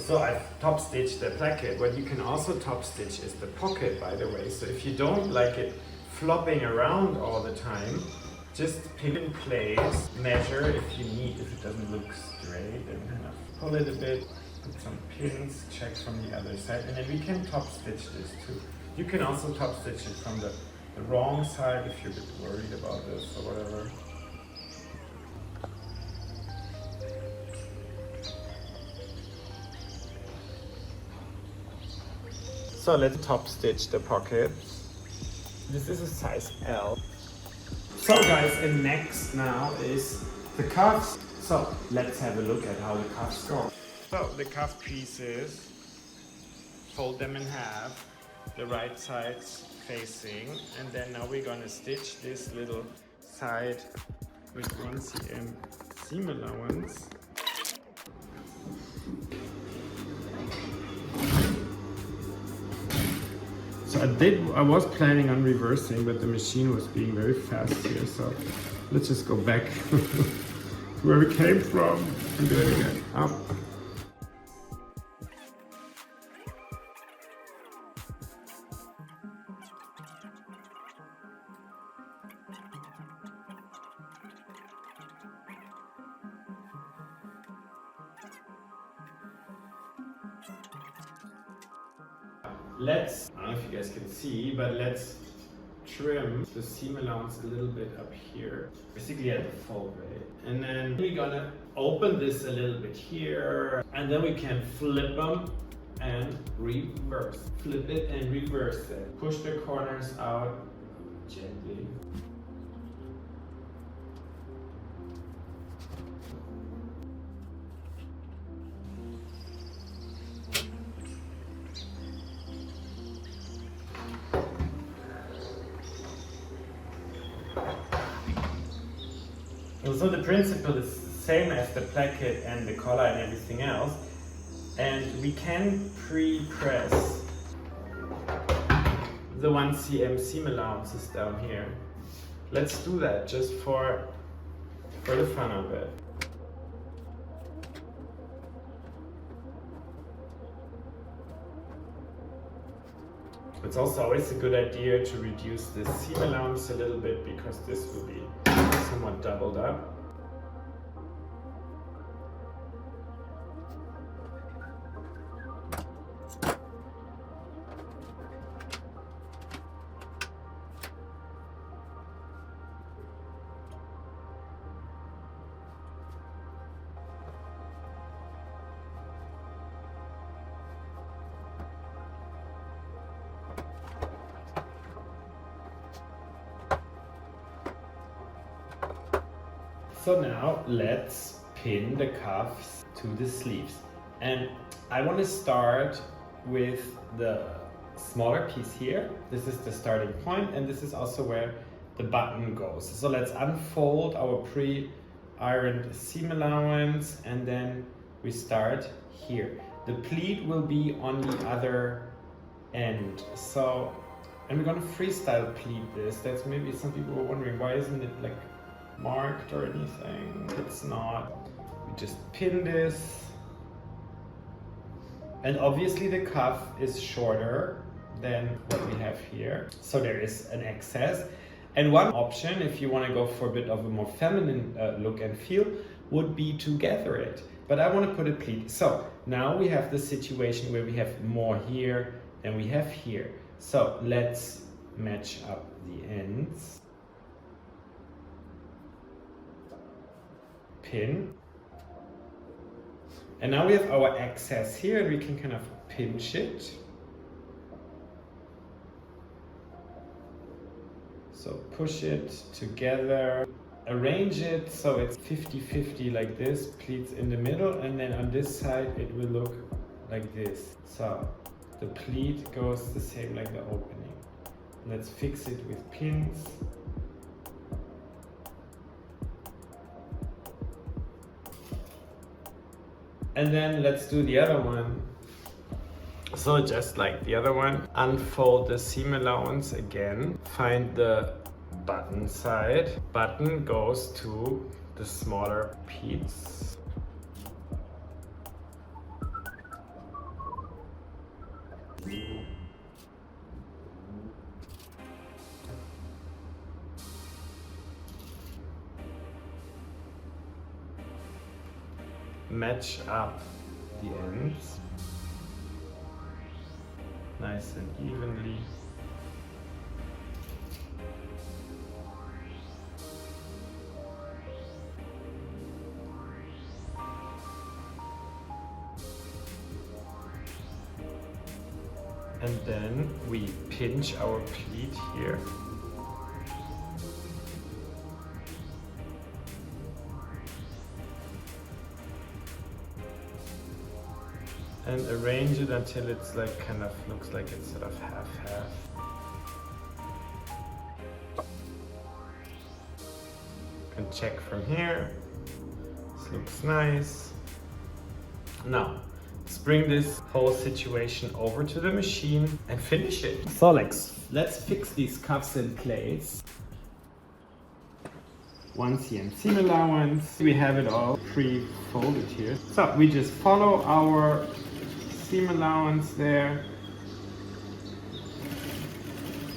Speaker 2: So I've top stitched the placket. What you can also top stitch is the pocket, by the way. So if you don't like it flopping around all the time, just pin in place, measure if you need, if it doesn't look straight, and kind of pull it a bit, put some pins, check from the other side, and then we can top stitch this too. You can also top stitch it from the wrong side if you're a bit worried about this or whatever. So let's top stitch the pocket. This is a size L. So guys, and next now is the cuffs. So let's have a look at how the cuffs go. So the cuff pieces, fold them in half, the right sides facing, and then now we're gonna stitch this little side with 1 cm seam allowance. So I was planning on reversing, but the machine was being very fast here, so let's just go back to where we came from and do it again. Up. Let's, I don't know if you guys can see, but let's trim the seam allowance a little bit up here, basically at the fold, right? And then we're gonna open this a little bit here, and then we can flip them and reverse. Flip it and reverse it. Push the corners out gently. So the principle is the same as the placket and the collar and everything else, and we can pre-press the 1 cm seam allowances down here. Let's do that just for the fun of it. It's also always a good idea to reduce the seam allowance a little bit, because this will be somewhat doubled up. So now let's pin the cuffs to the sleeves. And I want to start with the smaller piece here. This is the starting point, and this is also where the button goes. So let's unfold our pre-ironed seam allowance, and then we start here. The pleat will be on the other end. So, and we're gonna freestyle pleat this. That's maybe some people were wondering, why isn't it like marked or anything? It's not. We just pin this, and obviously the cuff is shorter than what we have here, so there is an excess. And one option, if you want to go for a bit of a more feminine look and feel, would be to gather it, but I want to put a pleat. So now we have the situation where we have more here than we have here. So let's match up the ends. Pin, and now we have our excess here, and we can kind of pinch it. So push it together, arrange it so it's 50-50 like this, pleats in the middle, and then on this side it will look like this. So the pleat goes the same like the opening. Let's fix it with pins. And then let's do the other one. So just like the other one, unfold the seam allowance again, find the button side. Button goes to the smaller piece. match up the ends nice and evenly. And then we pinch our pleat here. And arrange it until it's like kind of looks like it's sort of half-half. And check from here. This looks nice. Now, let's bring this whole situation over to the machine and finish it. So let's fix these cuffs in place. One CM seam allowance. We have it all pre-folded here. So we just follow our seam allowance there.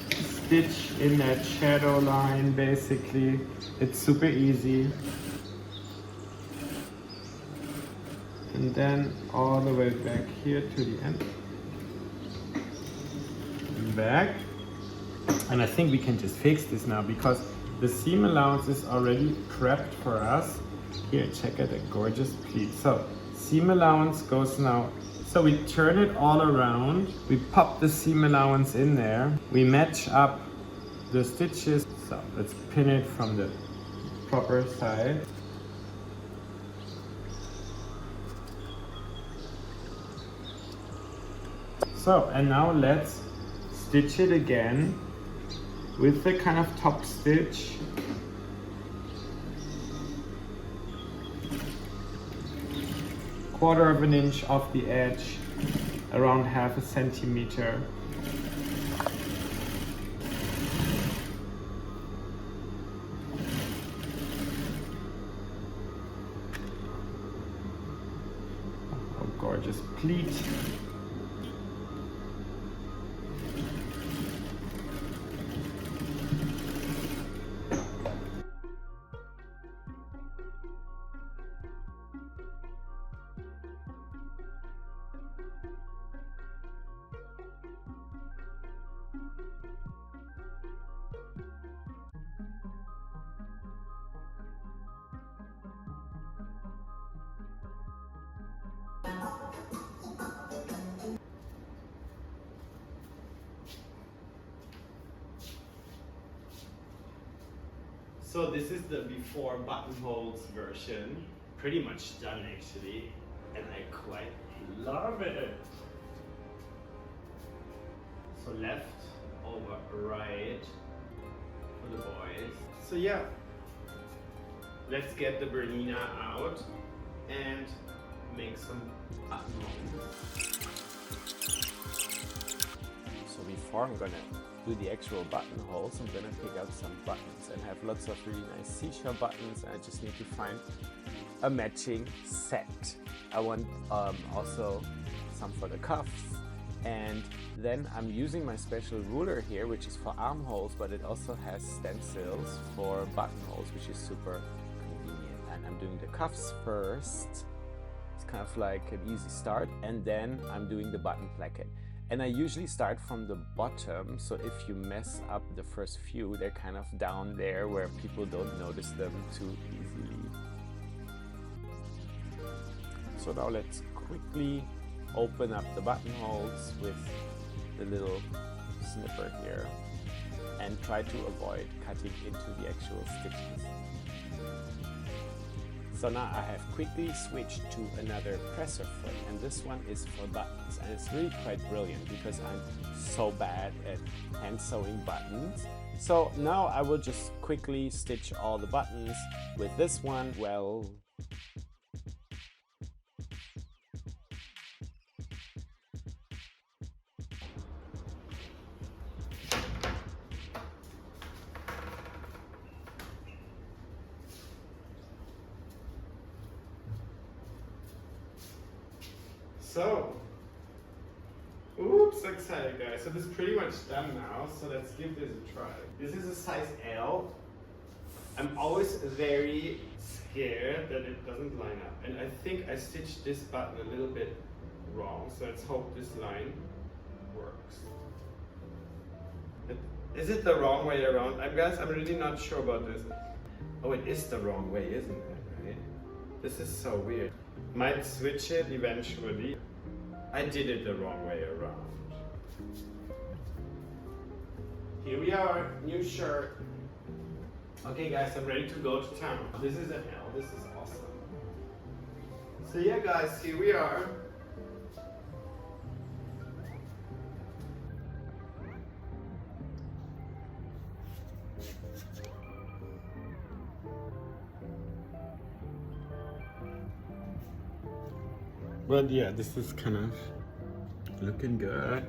Speaker 2: Stitch in that shadow line basically. It's super easy. And then all the way back here to the end. Back. And I think we can just fix this now because the seam allowance is already prepped for us. Here, check out that gorgeous pleat. So, seam allowance goes now. So we turn it all around. We pop the seam allowance in there. We match up the stitches. So let's pin it from the proper side. So, and now let's stitch it again with the kind of top stitch. Quarter of an inch off the edge, around half a centimeter. Oh, gorgeous pleat.
Speaker 1: So this is the before buttonholes version. Pretty much done actually, and I quite love it. So left over right for the boys. So yeah, let's get the Bernina out and make some buttonholes.
Speaker 3: So before I'm gonna do the actual buttonholes, I'm gonna pick out some buttons and have lots of really nice seashell buttons, and I just need to find a matching set. I want also some for the cuffs, and then I'm using my special ruler here, which is for armholes, but it also has stencils for buttonholes, which is super convenient. And I'm doing the cuffs first. It's kind of like an easy start, and then I'm doing the button placket. And I usually start from the bottom, so if you mess up the first few, they're kind of down there where people don't notice them too easily. So now let's quickly open up the buttonholes with the little snipper here and try to avoid cutting into the actual stitches. So now I have quickly switched to another presser foot, and this one is for buttons, and it's really quite brilliant because I'm so bad at hand sewing buttons. So now I will just quickly stitch all the buttons with this one. Well,
Speaker 1: So, oops, excited guys. So this is pretty much done now, so let's give this a try. This is a size L. I'm always very scared that it doesn't line up. And I think I stitched this button a little bit wrong. So let's hope this line works. Is it the wrong way around? Guys, I'm really not sure about this. Oh, it is the wrong way, isn't it? Right? This is so weird. Might switch it eventually. I did it the wrong way around. Here we are, new shirt. Okay guys, I'm ready to go to town. This is an L, this is awesome. So yeah guys, here we are. But yeah, this is kind of looking good.